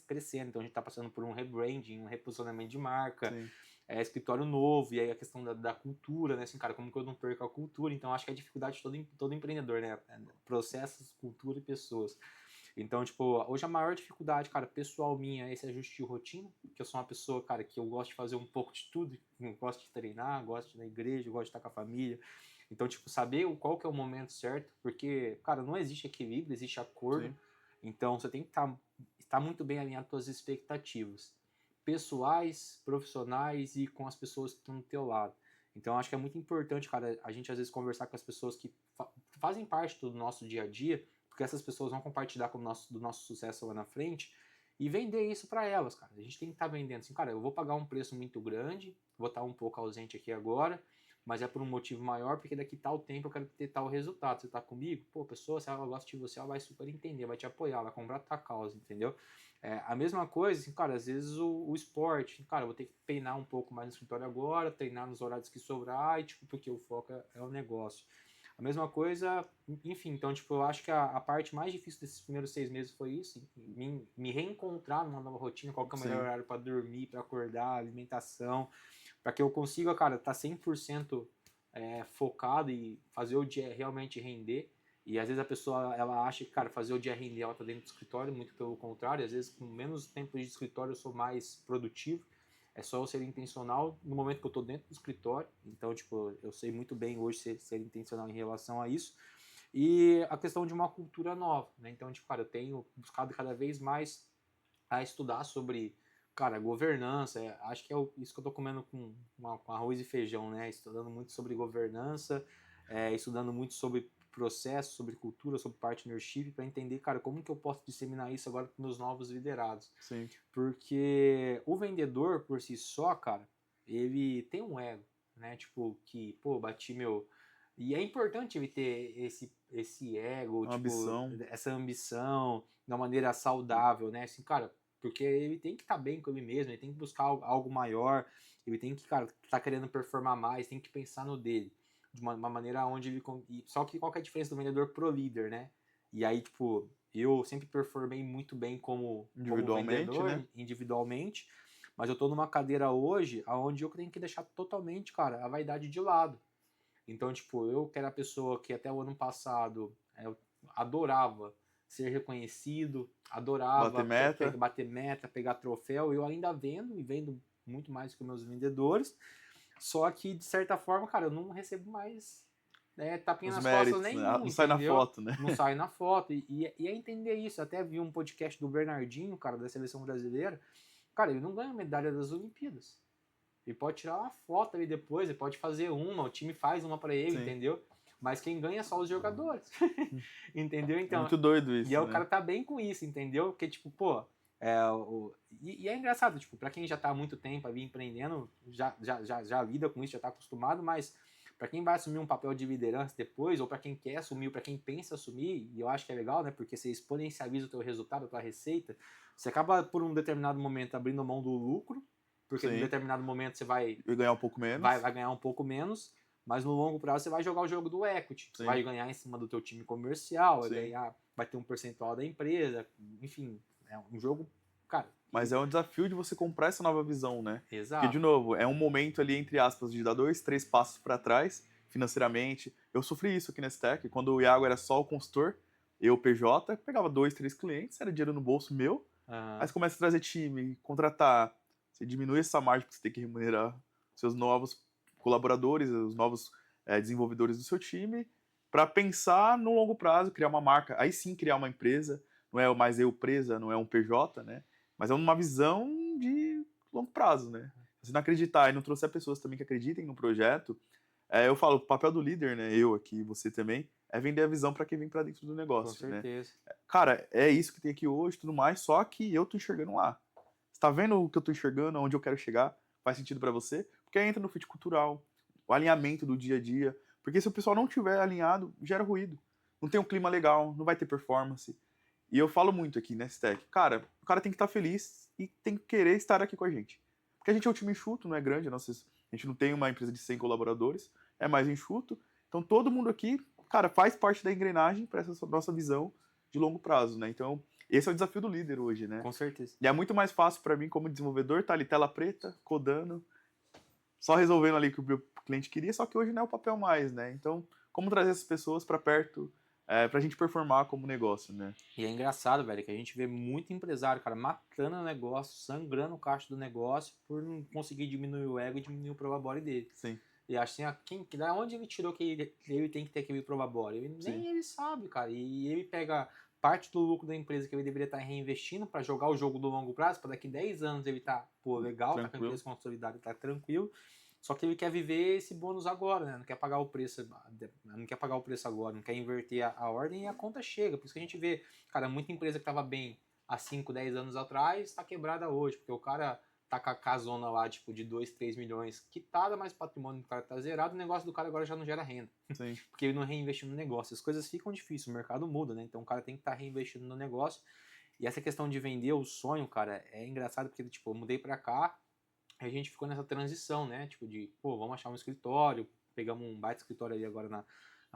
crescendo. Então a gente está passando por um rebranding, um reposicionamento de marca. Sim. escritório novo, e aí a questão da cultura, né? Assim, cara, como que eu não perco a cultura? Então, acho que é a dificuldade de todo empreendedor, né? Processos, cultura e pessoas. Então, tipo, hoje a maior dificuldade, cara, pessoal minha, é esse ajuste de rotina, porque eu sou uma pessoa, cara, que eu gosto de fazer um pouco de tudo, eu gosto de treinar, gosto de ir na igreja, gosto de estar com a família. Então, tipo, saber qual que é o momento certo, porque, cara, não existe equilíbrio, existe acordo. Sim. Então, você tem que estar muito bem alinhado com as suas expectativas pessoais, profissionais e com as pessoas que estão do teu lado. Então, acho que é muito importante, cara, a gente às vezes conversar com as pessoas que fazem parte do nosso dia a dia, porque essas pessoas vão compartilhar do nosso sucesso lá na frente e vender isso para elas, cara. A gente tem que estar vendendo assim, cara, eu vou pagar um preço muito grande, vou estar um pouco ausente aqui agora, mas é por um motivo maior, porque daqui tal tempo eu quero ter tal resultado. Você tá comigo? Pô, pessoa, se ela gosta de você, ela vai super entender, vai te apoiar, vai comprar tua causa, entendeu? A mesma coisa, assim, cara, às vezes o esporte, cara, eu vou ter que treinar um pouco mais no escritório agora, treinar nos horários que sobrar, e, tipo, porque o foco é o negócio. A mesma coisa, enfim, então, tipo, eu acho que a parte mais difícil desses primeiros 6 meses foi isso, me reencontrar numa nova rotina, qual que é o melhor horário para dormir, para acordar, alimentação, para que eu consiga, cara, estar 100% focado e fazer o dia realmente render. E às vezes a pessoa, ela acha que, cara, fazer o dia render, ela tá dentro do escritório, muito pelo contrário, às vezes com menos tempo de escritório eu sou mais produtivo. É só eu ser intencional no momento que eu tô dentro do escritório. Então, tipo, eu sei muito bem hoje ser intencional em relação a isso. E a questão de uma cultura nova, né? Então, tipo, cara, eu tenho buscado cada vez mais a estudar sobre, cara, governança. Acho que é isso que eu tô comendo com arroz e feijão, né? Estudando muito sobre governança, estudando muito sobre processo, sobre cultura, sobre partnership, para entender, cara, como que eu posso disseminar isso agora para meus novos liderados. Sim. Porque o vendedor, por si só, cara, ele tem um ego, né? Tipo, que, pô, bati meu... E é importante ele ter esse ego, Uma tipo, ambição. essa ambição de uma maneira saudável, né? Assim, cara, porque ele tem que estar bem com ele mesmo, ele tem que buscar algo maior, ele tem que, cara, tá querendo performar mais, tem que pensar no dele. De uma maneira onde ele... Só que qual que é a diferença do vendedor pro líder, né? E aí, tipo, eu sempre performei muito bem como Individualmente, vendedor, né? individualmente, mas eu tô numa cadeira hoje onde eu tenho que deixar totalmente, cara, a vaidade de lado. Então, tipo, eu que era a pessoa que até o ano passado eu adorava ser reconhecido, adorava bater meta, pegar troféu, eu ainda vendo e vendo muito mais que os meus vendedores, só que de certa forma, cara, eu não recebo mais tapinha Os nas costas méritos, né? nenhum, Não sai na entendeu? foto, né? Não sai na foto. E é entender isso. Eu até vi um podcast do Bernardinho, cara, da seleção brasileira. Cara, ele não ganha medalha das Olimpíadas. Ele pode tirar uma foto ali depois, ele pode fazer uma, o time faz uma para ele, Sim. entendeu? Mas quem ganha é só os jogadores. Entendeu? É Então, muito doido e isso, aí o né? cara tá bem com isso, entendeu? Porque, tipo, pô, e é engraçado, tipo, pra quem já tá há muito tempo ali empreendendo, já lida com isso, já tá acostumado, mas pra quem vai assumir um papel de liderança depois, ou pra quem quer assumir, ou pra quem pensa assumir, e eu acho que é legal, né? Porque você exponencializa o teu resultado, a tua receita, você acaba por um determinado momento abrindo mão do lucro, porque em Sim. determinado momento você vai ganhar um pouco menos. vai ganhar um pouco menos, mas no longo prazo você vai jogar o jogo do equity. Você Sim. vai ganhar em cima do teu time comercial, vai Sim. ganhar, vai ter um percentual da empresa, enfim, é um jogo, cara. Mas é um desafio de você comprar essa nova visão, né? Exato. Porque, de novo, é um momento ali, entre aspas, de dar 2, 3 passos para trás, financeiramente. Eu sofri isso aqui na Stack, quando o Iago era só o consultor, eu, PJ, pegava 2, 3 clientes, era dinheiro no bolso meu, aí você começa a trazer time, contratar, você diminui essa margem porque você tem que remunerar seus novos colaboradores, os novos desenvolvedores do seu time, para pensar no longo prazo, criar uma marca, aí sim criar uma empresa, não é mais eu presa, não é um PJ, né? Mas é uma visão de longo prazo, né? Se não acreditar e não trouxer pessoas também que acreditem no projeto, eu falo, o papel do líder, né? Eu aqui, você também, é vender a visão para quem vem para dentro do negócio, Com certeza. né? Cara, é isso que tem aqui hoje, tudo mais, só que eu tô enxergando lá. Você tá vendo o que eu tô enxergando, onde eu quero chegar? Faz sentido para você? Porque aí entra no fit cultural, o alinhamento do dia a dia. Porque se o pessoal não tiver alinhado, gera ruído. Não tem um clima legal, não vai ter performance. E eu falo muito aqui, né, Stack? Cara, o cara tem que estar feliz e tem que querer estar aqui com a gente. Porque a gente é um time enxuto, não é grande, a gente não tem uma empresa de 100 colaboradores, é mais enxuto. Então todo mundo aqui, cara, faz parte da engrenagem para essa nossa visão de longo prazo, né? Então, esse é o desafio do líder hoje, né? Com certeza. E é muito mais fácil para mim, como desenvolvedor, estar ali tela preta, codando, só resolvendo ali o que o cliente queria, só que hoje não é o papel mais, né? Então, como trazer essas pessoas para perto, pra gente performar como negócio, né? E é engraçado, velho, que a gente vê muito empresário, cara, matando o negócio, sangrando o caixa do negócio por não conseguir diminuir o ego e diminuir o probably dele. Sim, E acho assim, da onde ele tirou que ele tem que ter aquele probably? Nem sim. ele sabe, cara. E ele pega parte do lucro da empresa que ele deveria estar reinvestindo para jogar o jogo do longo prazo, para daqui 10 anos ele tá, pô, legal, tá com a Tranquilo. empresa consolidada, tá tranquilo. Só que ele quer viver esse bônus agora, né? Não quer pagar o preço, não quer pagar o preço agora, não quer inverter a ordem e a conta chega. Por isso que a gente vê, cara, muita empresa que estava bem há 5, 10 anos atrás está quebrada hoje, porque o cara tá com a casona lá, tipo, de 2, 3 milhões quitada, mas o patrimônio do cara tá zerado, o negócio do cara agora já não gera renda. Sim. Porque ele não reinvestiu no negócio. As coisas ficam difíceis, o mercado muda, né? Então o cara tem que estar reinvestindo no negócio. E essa questão de vender o sonho, cara, é engraçado porque, tipo, eu mudei pra cá, a gente ficou nessa transição, né? Tipo, de, pô, vamos achar um escritório, pegamos um baita escritório ali agora na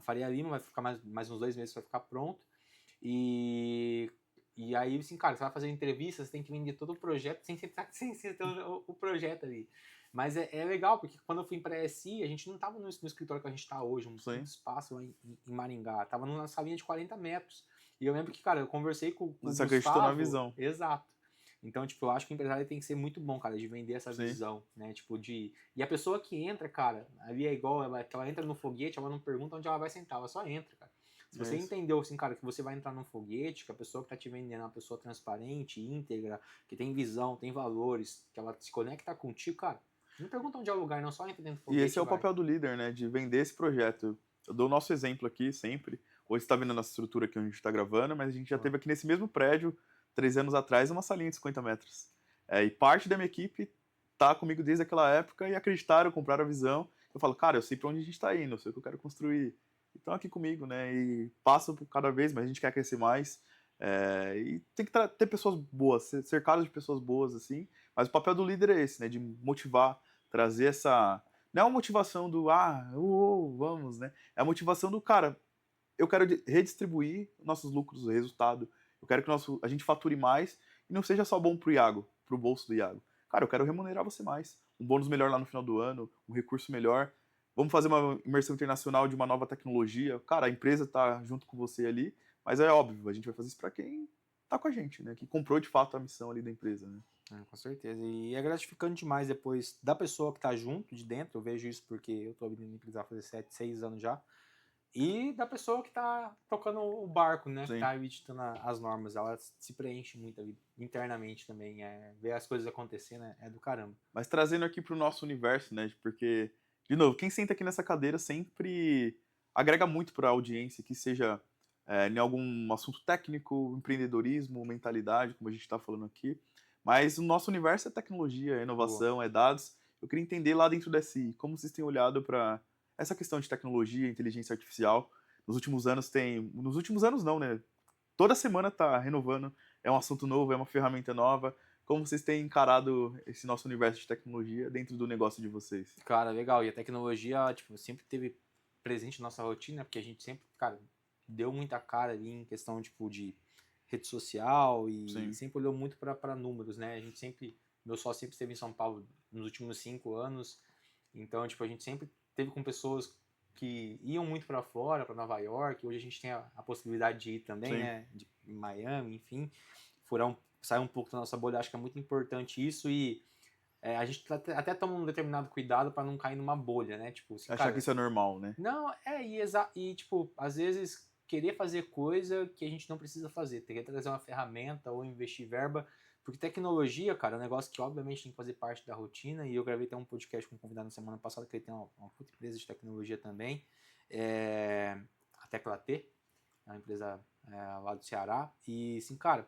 Faria Lima, vai ficar mais uns 2 meses para ficar pronto. E aí, assim, cara, você vai fazer entrevista, você tem que vender todo o projeto sem ter o projeto ali. Mas é legal, porque quando eu fui para a SI, a gente não estava no escritório que a gente está hoje, um espaço lá em Maringá, estava numa salinha de 40 metros. E eu lembro que, cara, eu conversei com o Você Gustavo. acreditou na visão. Exato. Então, tipo, eu acho que o empresário tem que ser muito bom, cara, de vender essa Sim. visão, né? Tipo, de... E a pessoa que entra, cara, ali é igual, ela entra no foguete, ela não pergunta onde ela vai sentar, ela só entra, cara. Se você entendeu, assim, cara, que você vai entrar num foguete, que a pessoa que tá te vendendo é uma pessoa transparente, íntegra, que tem visão, tem valores, que ela se conecta contigo, cara, não pergunta onde é o lugar, não, só entra dentro do foguete. E esse é o papel do líder, né? De vender esse projeto. Eu dou o nosso exemplo aqui sempre. Hoje você está vendo a nossa estrutura que a gente está gravando, mas a gente já teve aqui nesse mesmo prédio, 3 anos atrás, uma salinha de 50 metros. E parte da minha equipe tá comigo desde aquela época e acreditaram, compraram a visão. Eu falo, cara, eu sei para onde a gente está indo, eu sei o que eu quero construir. Estão aqui comigo, né? E passam por cada vez, mas a gente quer crescer mais. E tem que ter pessoas boas, ser cercado de pessoas boas, assim. Mas o papel do líder é esse, né? De motivar, trazer essa. Não é uma motivação do vamos, né? É a motivação do cara. Eu quero redistribuir nossos lucros, o resultado. Eu quero que a gente fature mais e não seja só bom pro Iago, pro bolso do Iago. Cara, eu quero remunerar você mais. Um bônus melhor lá no final do ano, um recurso melhor. Vamos fazer uma imersão internacional de uma nova tecnologia. Cara, a empresa tá junto com você ali, mas é óbvio, a gente vai fazer isso para quem tá com a gente, né? Que comprou de fato a missão ali da empresa, né? Com certeza. E é gratificante demais depois da pessoa que tá junto de dentro. Eu vejo isso porque eu tô abrindo empresa fazer 7, 6 anos já. E da pessoa que tá tocando o barco, né? Sim. Que tá editando as normas. Ela se preenche muito ali, internamente também. Ver as coisas acontecendo é do caramba. Mas trazendo aqui pro nosso universo, né? Porque, de novo, quem senta aqui nessa cadeira sempre agrega muito para a audiência, que seja em algum assunto técnico, empreendedorismo, mentalidade, como a gente está falando aqui. Mas o nosso universo é tecnologia, é inovação, Boa. É dados. Eu queria entender lá dentro da SI, como vocês têm olhado para essa questão de tecnologia, inteligência artificial. Nos últimos anos Nos últimos anos não, né? Toda semana tá renovando, é um assunto novo, é uma ferramenta nova. Como vocês têm encarado esse nosso universo de tecnologia dentro do negócio de vocês? Cara, legal. E a tecnologia, tipo, sempre teve presente na nossa rotina, porque a gente sempre, cara, deu muita cara ali em questão, tipo, de rede social e Sim. sempre olhou muito para números, né? A gente sempre, meu sócio sempre esteve em São Paulo nos últimos 5 anos, então, tipo, a gente sempre teve com pessoas que iam muito para fora, para Nova York, hoje a gente tem a possibilidade de ir também, Sim. né? De Miami, enfim, sair um pouco da nossa bolha, acho que é muito importante isso e a gente até toma um determinado cuidado para não cair numa bolha, né? Tipo, assim, Achar cara, que isso é normal, né? não, e tipo, às vezes querer fazer coisa que a gente não precisa fazer, teria que trazer uma ferramenta ou investir verba, porque tecnologia, cara, é um negócio que obviamente tem que fazer parte da rotina, e eu gravei até um podcast com um convidado na semana passada, que ele tem uma puta empresa de tecnologia também, a Tecla T, é uma empresa lá do Ceará, e assim, cara,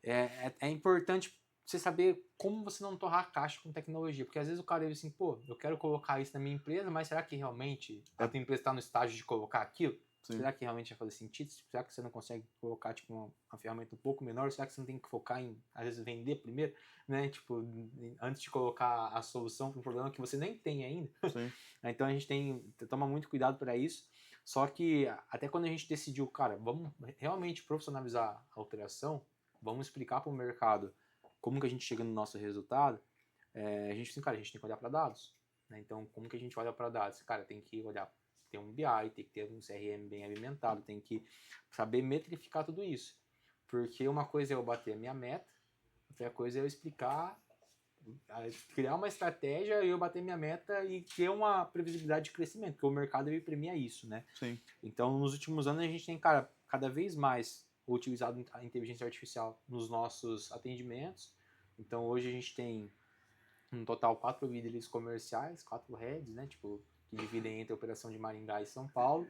é importante você saber como você não torrar a caixa com tecnologia. Porque às vezes o cara diz assim, pô, eu quero colocar isso na minha empresa, mas será que realmente a tua empresa está no estágio de colocar aquilo? Sim. Será que realmente vai fazer sentido? Será que você não consegue colocar tipo, uma ferramenta um pouco menor? Será que você não tem que focar em, às vezes, vender primeiro? Né? Tipo, antes de colocar a solução para um problema que você nem tem ainda. Sim. Então a gente toma muito cuidado para isso. Só que até quando a gente decidiu, cara, vamos realmente profissionalizar a operação, vamos explicar para o mercado como que a gente chega no nosso resultado, a gente tem que olhar para dados. né? Então, como que a gente olha para dados? Cara, tem que olhar, ter um BI, tem que ter um CRM bem alimentado, tem que saber metrificar tudo isso. Porque uma coisa é eu bater a minha meta, outra coisa é eu explicar, criar uma estratégia e eu bater minha meta e ter uma previsibilidade de crescimento, porque o mercado ele premia isso, né? Sim. Então, nos últimos anos, a gente tem, cara, cada vez mais utilizado a inteligência artificial nos nossos atendimentos. Então, hoje a gente tem, no total, 4 líderes comerciais, 4 heads, né? Tipo, que dividem entre a operação de Maringá e São Paulo.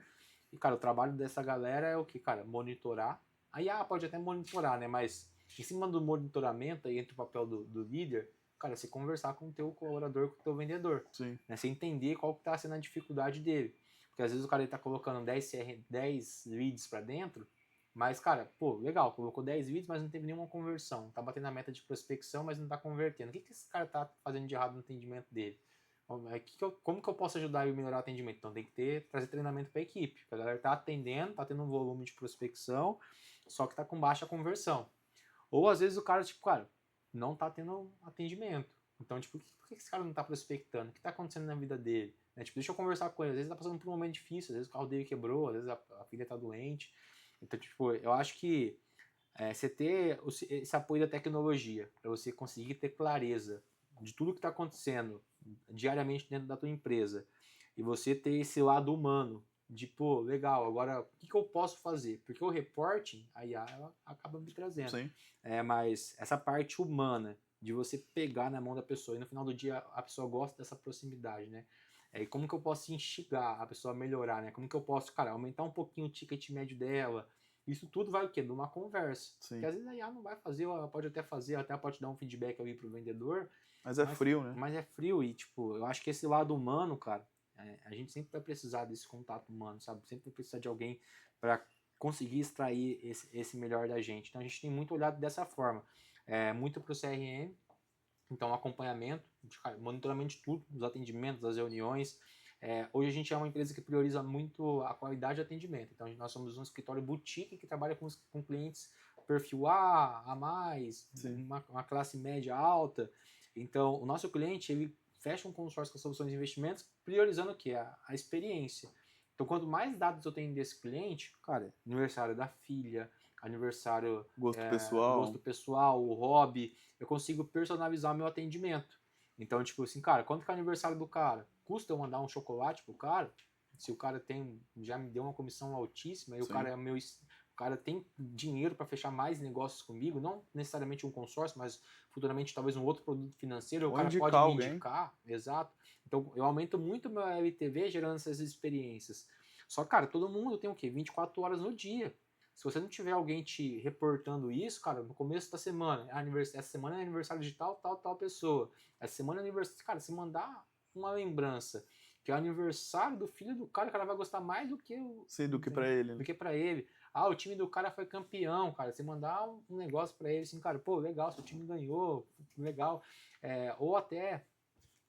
E, cara, o trabalho dessa galera é o que, cara? Monitorar. A IA pode até monitorar, né? Mas em cima do monitoramento, aí entra o papel do líder, cara, você conversar com o teu colaborador, com o teu vendedor. Sim. Né? Você entender qual que tá sendo a dificuldade dele. Porque às vezes o cara ele tá colocando 10 leads para dentro, mas, cara, pô, legal, colocou 10 leads, mas não teve nenhuma conversão. Tá batendo a meta de prospecção, mas não tá convertendo. O que esse cara tá fazendo de errado no atendimento dele? Como que eu posso ajudar ele a melhorar o atendimento? Então tem que trazer treinamento para a equipe. A galera tá atendendo, tá tendo um volume de prospecção, só que tá com baixa conversão. Ou às vezes o cara, tipo, cara, não tá tendo atendimento. Então, tipo, por que esse cara não tá prospectando? O que tá acontecendo na vida dele? Né? Tipo, deixa eu conversar com ele. Às vezes tá passando por um momento difícil, às vezes o carro dele quebrou, às vezes a filha tá doente. Então, tipo, eu acho que você ter esse apoio da tecnologia, para você conseguir ter clareza de tudo que está acontecendo diariamente dentro da tua empresa, e você ter esse lado humano, de, pô, legal, agora o que eu posso fazer? Porque o reporting, a IA, ela acaba me trazendo. Sim. Mas essa parte humana, de você pegar na mão da pessoa, e no final do dia a pessoa gosta dessa proximidade, né? E como que eu posso instigar a pessoa a melhorar, né? Como que eu posso, cara, aumentar um pouquinho o ticket médio dela? Isso tudo vai o quê? De uma conversa. Sim. Porque às vezes a IA não vai fazer, ela pode até fazer, ela até pode dar um feedback ali pro vendedor. Mas é frio, né? Mas é frio e, tipo, eu acho que esse lado humano, cara, a gente sempre vai precisar desse contato humano, sabe? Sempre vai precisar de alguém para conseguir extrair esse melhor da gente. Então a gente tem muito olhado dessa forma. Muito pro CRM, então acompanhamento, monitoramento de tudo, dos atendimentos, das reuniões. Hoje a gente é uma empresa que prioriza muito a qualidade de atendimento. Então nós somos um escritório boutique que trabalha com clientes perfil A mais, uma classe média alta. Então o nosso cliente ele fecha um consórcio com soluções de investimentos priorizando o quê? A experiência. Então quanto mais dados eu tenho desse cliente, cara, aniversário da filha, aniversário, gosto pessoal, o hobby, eu consigo personalizar o meu atendimento. Então, tipo assim, cara, quanto que é o aniversário do cara? Custa eu mandar um chocolate pro cara? Se o cara já me deu uma comissão altíssima e o cara tem dinheiro para fechar mais negócios comigo, não necessariamente um consórcio, mas futuramente talvez um outro produto financeiro, o cara pode me indicar, exato. Então, eu aumento muito meu LTV gerando essas experiências. Só, cara, todo mundo tem o quê? 24 horas no dia. Se você não tiver alguém te reportando isso, cara, no começo da semana, essa semana é aniversário de tal pessoa. Essa semana é aniversário. Cara, se mandar uma lembrança que é o aniversário do filho do cara, o cara vai gostar mais do que do que pra ele. Do que pra ele. O time do cara foi campeão, cara. Você mandar um negócio pra ele assim, cara, pô, legal, seu time ganhou, legal. Ou até,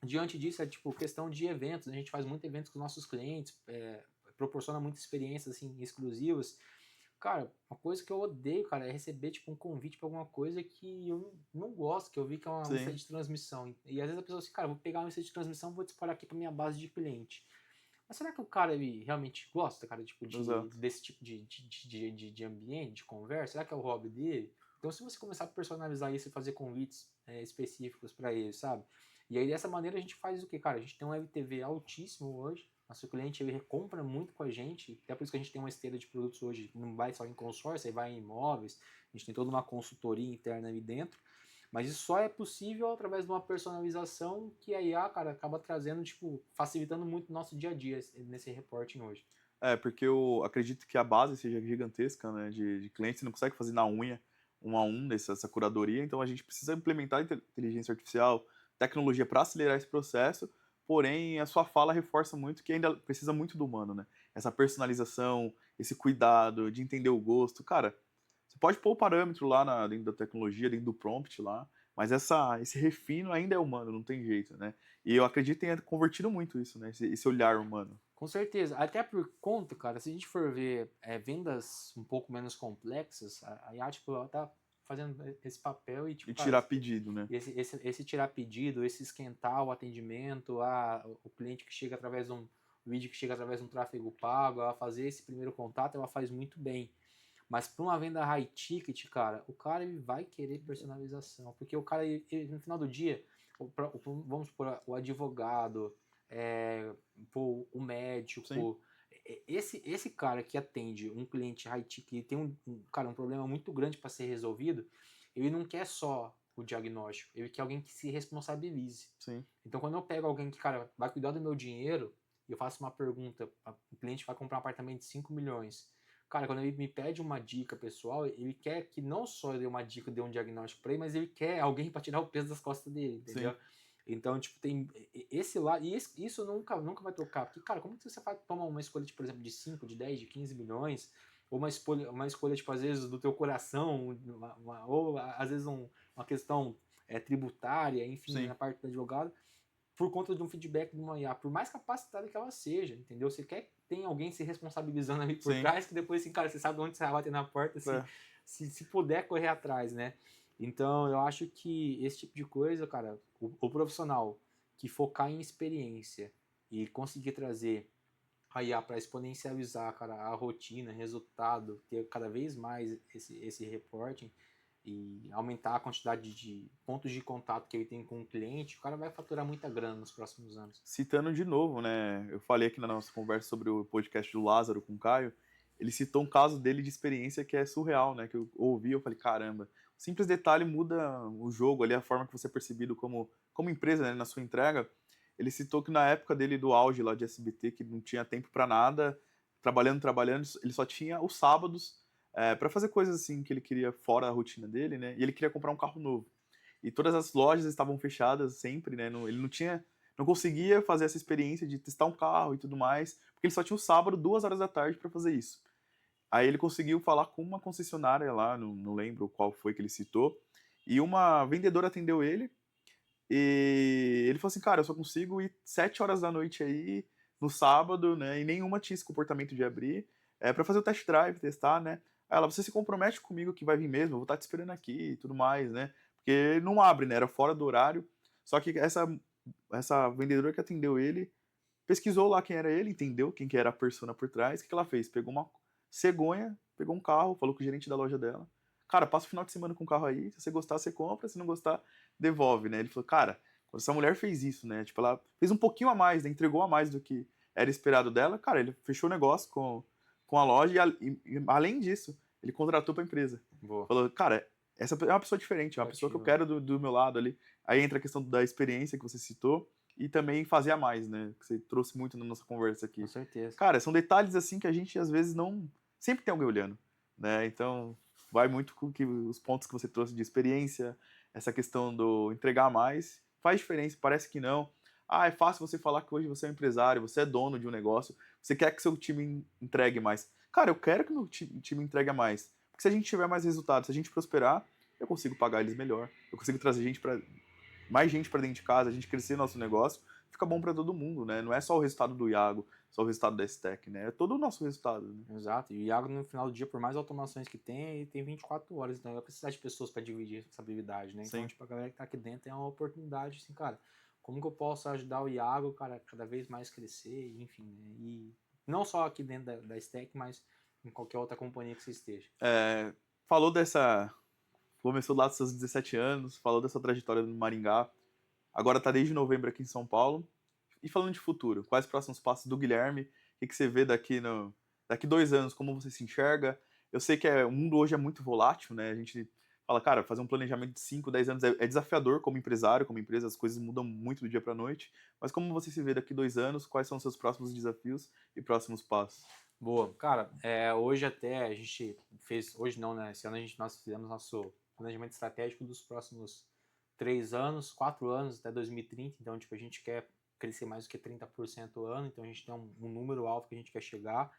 diante disso, tipo, questão de eventos. A gente faz muito eventos com os nossos clientes, proporciona muitas experiências, assim, exclusivas. Cara, uma coisa que eu odeio, cara, é receber, tipo, um convite pra alguma coisa que eu não gosto, que eu vi que é uma lista de transmissão. E às vezes a pessoa assim, cara, vou pegar uma lista de transmissão e vou disparar aqui pra minha base de cliente. Mas será que o cara, ele realmente gosta, cara, tipo, desse tipo de ambiente, de conversa? Será que é o hobby dele? Então, se você começar a personalizar isso e fazer convites específicos pra ele, sabe? E aí, dessa maneira, a gente faz o quê, cara? A gente tem um LTV altíssimo hoje. Nosso cliente ele recompra muito com a gente, até por isso que a gente tem uma esteira de produtos hoje, não vai só em consórcio, aí vai em imóveis, a gente tem toda uma consultoria interna ali dentro, mas isso só é possível através de uma personalização que a IA, cara, acaba trazendo, tipo, facilitando muito o nosso dia a dia nesse reporting hoje. Porque eu acredito que a base seja gigantesca, né, de clientes, você não consegue fazer na unha, um a um, essa curadoria, então a gente precisa implementar inteligência artificial, tecnologia para acelerar esse processo. Porém, a sua fala reforça muito que ainda precisa muito do humano, né? Essa personalização, esse cuidado de entender o gosto. Cara, você pode pôr o parâmetro lá dentro da tecnologia, dentro do prompt lá, mas esse refino ainda é humano, não tem jeito, né? E eu acredito que tenha convertido muito isso, né? Esse olhar humano. Com certeza. Até por conta, cara, se a gente for ver vendas um pouco menos complexas, a IA, tipo, ela tá fazendo esse papel e, tipo, E cara, tirar pedido, né? esse tirar pedido, esse esquentar o atendimento, o cliente que chega através de um vídeo que chega através de um tráfego pago, ela fazer esse primeiro contato, ela faz muito bem. Mas para uma venda high ticket, cara, o cara ele vai querer personalização, porque o cara, no final do dia, vamos supor, o advogado, o Sim, médico, esse cara que atende um cliente high ticket e tem um problema muito grande para ser resolvido, ele não quer só o diagnóstico, ele quer alguém que se responsabilize. sim. Então, quando eu pego alguém que, cara, vai cuidar do meu dinheiro, e eu faço uma pergunta, o cliente vai comprar um apartamento de 5 milhões. Cara, quando ele me pede uma dica pessoal, ele quer que não só eu dê uma dica, dê um diagnóstico para ele, mas ele quer alguém para tirar o peso das costas dele, entendeu? Sim. Então, tipo, tem esse lado, e isso nunca vai trocar. Porque, cara, como que você vai tomar uma escolha, tipo, por exemplo, de 5, de 10, de 15 milhões, ou uma escolha, tipo, às vezes, do teu coração, ou às vezes uma questão tributária, enfim, Sim. na parte do advogado, por conta de um feedback de uma IA, por mais capacitada que ela seja, entendeu? Você quer que tenha alguém se responsabilizando ali por Sim. trás, que depois, assim, cara, você sabe onde você vai bater na porta, se puder correr atrás, né? Então, eu acho que esse tipo de coisa, cara, o profissional que focar em experiência e conseguir trazer a IA para exponencializar, cara, a rotina, resultado, ter cada vez mais esse reporting, e aumentar a quantidade de pontos de contato que ele tem com o cliente, o cara vai faturar muita grana nos próximos anos. Citando de novo, né? Eu falei aqui na nossa conversa sobre o podcast do Lázaro com o Caio, ele citou um caso dele de experiência que é surreal, né? Que eu ouvi, eu falei, caramba, um simples detalhe muda o jogo ali, a forma que você é percebido como empresa, né, na sua entrega. Ele citou que na época dele do auge lá de SBT, que não tinha tempo para nada, trabalhando, ele só tinha os sábados para fazer coisas assim que ele queria fora da rotina dele, né? E ele queria comprar um carro novo. E todas as lojas estavam fechadas sempre, né? Ele não conseguia fazer essa experiência de testar um carro e tudo mais, porque ele só tinha o sábado, 2 horas da tarde, para fazer isso. Aí ele conseguiu falar com uma concessionária lá, não lembro qual foi que ele citou, e uma vendedora atendeu ele, e ele falou assim, cara, eu só consigo ir 7 horas da noite aí, no sábado, né, e nenhuma tinha esse comportamento de abrir, para fazer o test drive, testar, né. Aí ela, você se compromete comigo que vai vir mesmo, eu vou estar te esperando aqui e tudo mais, né, porque não abre, né, era fora do horário, só que essa vendedora que atendeu ele pesquisou lá quem era ele, entendeu quem que era a persona por trás. O que ela fez? Pegou uma cegonha, pegou um carro, falou com o gerente da loja dela. Cara, passa o final de semana com o carro aí. Se você gostar, você compra. Se não gostar, devolve, né? Ele falou, cara, quando essa mulher fez isso, né? Tipo, ela fez um pouquinho a mais, né? Entregou a mais do que era esperado dela. Cara, ele fechou o negócio com a loja e além disso, ele contratou pra empresa. Boa. Falou, cara, essa é uma pessoa diferente, é uma pessoa que eu quero do meu lado ali. Aí entra a questão da experiência que você citou e também fazer a mais, né? Que você trouxe muito na nossa conversa aqui. Com certeza. Cara, são detalhes assim que a gente às vezes não. Sempre tem alguém olhando, né? Então, vai muito com os pontos que você trouxe de experiência, essa questão do entregar mais. Faz diferença, parece que não. Ah, é fácil você falar que hoje você é um empresário, você é dono de um negócio, você quer que seu time entregue mais. Cara, eu quero que meu time entregue mais. Porque se a gente tiver mais resultados, se a gente prosperar, eu consigo pagar eles melhor. Eu consigo trazer mais gente para dentro de casa, a gente crescer nosso negócio, fica bom para todo mundo, né? Não é só o resultado do Iago, só o resultado da Stack, né? É todo o nosso resultado. Né? Exato. E o Iago, no final do dia, por mais automações que tem, ele tem 24 horas. Então, ele vai precisar de pessoas para dividir essa habilidade, né? Então, Sim. tipo, a galera que tá aqui dentro é uma oportunidade, assim, cara. Como que eu posso ajudar o Iago, cara, cada vez mais crescer, enfim, né? E não só aqui dentro da Stack, mas em qualquer outra companhia que você esteja. Falou dessa... Começou lá dos seus 17 anos, falou dessa trajetória no Maringá. Agora tá desde novembro aqui em São Paulo. E falando de futuro, quais os próximos passos do Guilherme? O que você vê daqui 2 anos, como você se enxerga? Eu sei que o mundo hoje é muito volátil, né? A gente fala, cara, fazer um planejamento de 5, 10 anos é desafiador como empresário, como empresa, as coisas mudam muito do dia para noite. Mas como você se vê daqui 2 anos? Quais são os seus próximos desafios e próximos passos? Boa. Cara, hoje até a gente fez, hoje não, né? Esse ano nós fizemos nosso planejamento estratégico dos próximos 3 anos, 4 anos, até 2030. Então, tipo, a gente quer crescer mais do que 30% ao ano, então a gente tem um número alto que a gente quer chegar.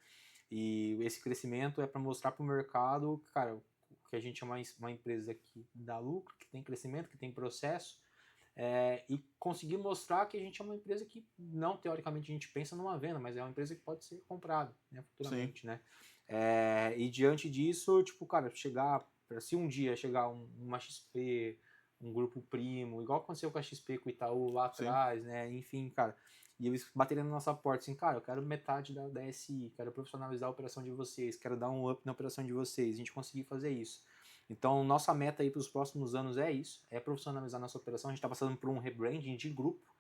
E esse crescimento é para mostrar para o mercado, cara, que a gente é uma empresa que dá lucro, que tem crescimento, que tem processo, e conseguir mostrar que a gente é uma empresa que não, teoricamente, a gente pensa numa venda, mas é uma empresa que pode ser comprada, né, futuramente, né? E diante disso, tipo, cara, chegar se um dia chegar uma XP, um grupo primo, igual aconteceu com a XP, com o Itaú lá Sim. atrás, né? Enfim, cara. E eles baterem na nossa porta assim, cara, eu quero metade da SI, quero profissionalizar a operação de vocês, quero dar um up na operação de vocês, a gente conseguir fazer isso. Então, nossa meta aí para os próximos anos é isso, é profissionalizar nossa operação. A gente está passando por um rebranding de grupo,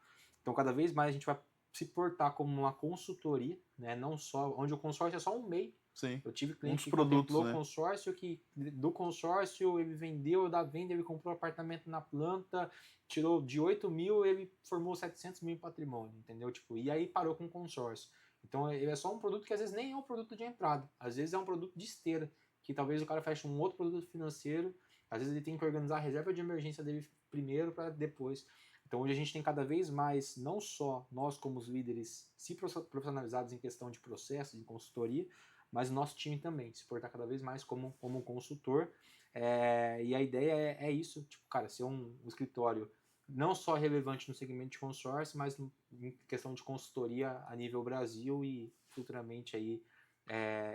então cada vez mais a gente vai se portar como uma consultoria, né? Não só, onde o consórcio é só um meio. Sim. Eu tive Um cliente dos que produtos, contemplou o né? consórcio, que do consórcio ele vendeu, da venda ele comprou apartamento na planta, tirou de 8 mil, ele formou 700 mil em patrimônio, entendeu? Tipo, e aí parou com o consórcio. Então ele é só um produto que às vezes nem é um produto de entrada, às vezes é um produto de esteira, que talvez o cara feche um outro produto financeiro, às vezes ele tem que organizar a reserva de emergência dele primeiro para depois. Então hoje a gente tem cada vez mais, não só nós como os líderes se profissionalizados em questão de processo, de consultoria, mas o nosso time também, se portar cada vez mais como um consultor. E a ideia é isso, tipo, cara, ser um escritório não só relevante no segmento de consórcio, mas em questão de consultoria a nível Brasil e futuramente aí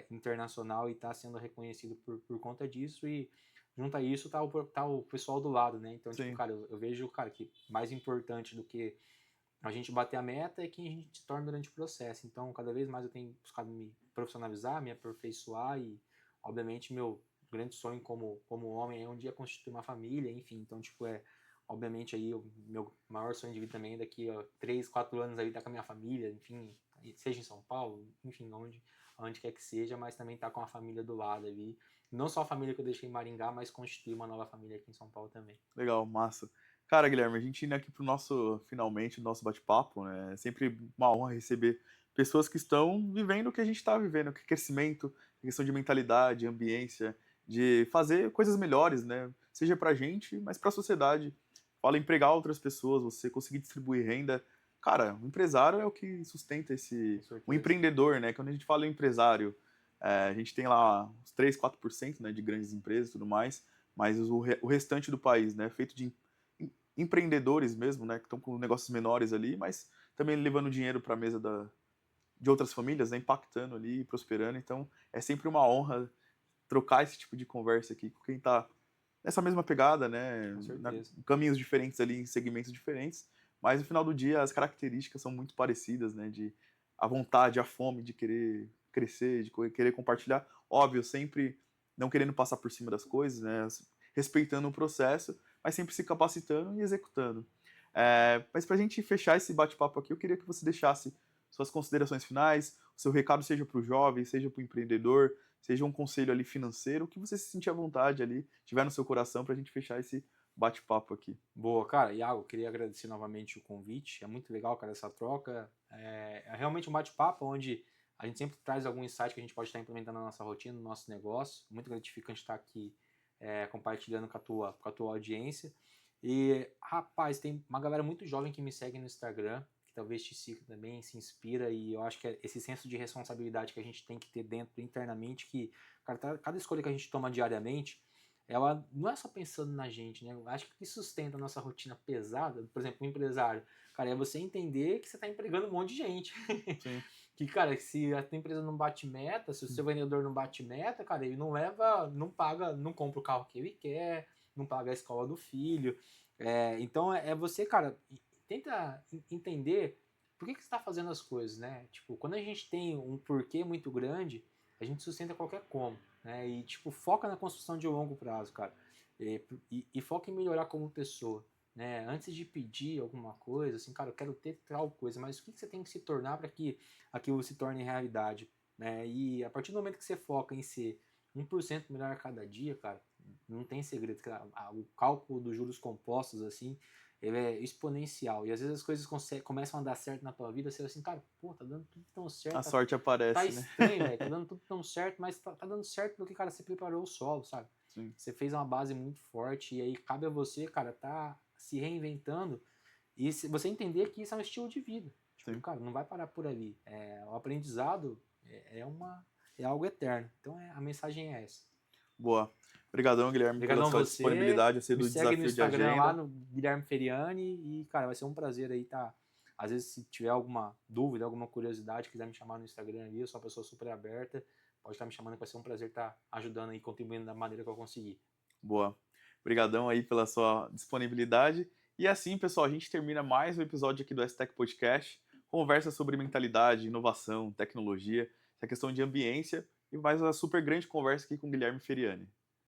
internacional, e está sendo reconhecido por conta disso. E junto a isso tá o pessoal do lado, né? Então, tipo, Sim. cara, eu vejo, cara, que mais importante do que a gente bater a meta é quem a gente se torna durante o processo. Então, cada vez mais eu tenho buscado me profissionalizar, me aperfeiçoar e, obviamente, meu grande sonho como homem é um dia constituir uma família, enfim. Então, tipo, obviamente, aí, o meu maior sonho de vida também é daqui a 3, 4 anos aí estar com a minha família, enfim, seja em São Paulo, enfim, onde quer que seja, mas também estar com a família do lado ali. Não só a família que eu deixei em Maringá, mas constituir uma nova família aqui em São Paulo também. Legal, massa. Cara, Guilherme, a gente indo aqui pro nosso, finalmente, nosso bate-papo, né? É sempre uma honra receber pessoas que estão vivendo o que a gente está vivendo, que é crescimento, questão de mentalidade, ambiência, de fazer coisas melhores, né? Seja pra gente, mas pra sociedade. Fala em empregar outras pessoas, você conseguir distribuir renda. Cara, o empresário é o que sustenta Com o certeza. empreendedor, né? Quando a gente fala em empresário, a gente tem lá uns 3, 4%, né, de grandes empresas e tudo mais, mas o restante do país, né, feito de empreendedores mesmo, né, que estão com negócios menores ali, mas também levando dinheiro para a mesa de outras famílias, né, impactando ali, prosperando. Então, é sempre uma honra trocar esse tipo de conversa aqui com quem está nessa mesma pegada, né, Com certeza. caminhos diferentes ali, em segmentos diferentes, mas no final do dia as características são muito parecidas, né, de a vontade, a fome de querer crescer, de querer compartilhar, óbvio, sempre não querendo passar por cima das coisas, né, respeitando o processo, mas sempre se capacitando e executando. Mas para a gente fechar esse bate-papo aqui, eu queria que você deixasse suas considerações finais, o seu recado seja para o jovem, seja para o empreendedor, seja um conselho ali financeiro, o que você se sentir à vontade ali, tiver no seu coração, para a gente fechar esse bate-papo aqui. Boa, cara. Iago, queria agradecer novamente o convite. É muito legal, cara, essa troca. É realmente um bate-papo onde a gente sempre traz algum insight que a gente pode estar implementando na nossa rotina, no nosso negócio. Muito gratificante estar aqui compartilhando com a tua audiência. E, rapaz, tem uma galera muito jovem que me segue no Instagram, que talvez te siga também, se inspira, e eu acho que é esse senso de responsabilidade que a gente tem que ter dentro internamente, que, cara, cada escolha que a gente toma diariamente, ela não é só pensando na gente, né? Eu acho que o que sustenta a nossa rotina pesada, por exemplo, um empresário, cara, é você entender que você está empregando um monte de gente. Sim. Que, cara, se a tua empresa não bate meta, se o seu vendedor não bate meta, cara, ele não leva, não paga, não compra o carro que ele quer, não paga a escola do filho. Então é você, cara, tenta entender por que você está fazendo as coisas, né? Tipo, quando a gente tem um porquê muito grande, a gente sustenta qualquer como, né? E, tipo, foca na construção de longo prazo, cara. E foca em melhorar como pessoa, né? Antes de pedir alguma coisa, assim, cara, eu quero ter tal coisa, mas o que você tem que se tornar para que aquilo se torne realidade, né? E a partir do momento que você foca em ser 1% melhor a cada dia, cara, não tem segredo. Cara. O cálculo dos juros compostos, assim, ele é exponencial. E às vezes as coisas começam a dar certo na tua vida, você assim, cara, pô, tá dando tudo tão certo. A sorte Tá aparece, né? estranho, velho. Tá dando tudo tão certo, mas tá dando certo porque, cara, você preparou o solo, sabe? Sim. Você fez uma base muito forte e aí cabe a você, cara, tá se reinventando e você entender que isso é um estilo de vida. Tipo, Sim. cara, não vai parar por ali. O aprendizado é algo eterno. Então a mensagem é essa. Boa. Obrigadão, Guilherme, pela Obrigadão sua você. disponibilidade, Me do segue no desafio de Instagram lá agenda. no Guilherme Feriani e, cara, vai ser um prazer aí tá. Às vezes, se tiver alguma dúvida, alguma curiosidade, quiser me chamar no Instagram ali, eu sou uma pessoa super aberta. Pode estar me chamando, que vai ser um prazer estar ajudando e contribuindo da maneira que eu conseguir. Boa. Obrigadão aí pela sua disponibilidade. E assim, pessoal, a gente termina mais um episódio aqui do S-Tech Podcast. Conversa sobre mentalidade, inovação, tecnologia, essa questão de ambiência e mais uma super grande conversa aqui com o Guilherme Feriani.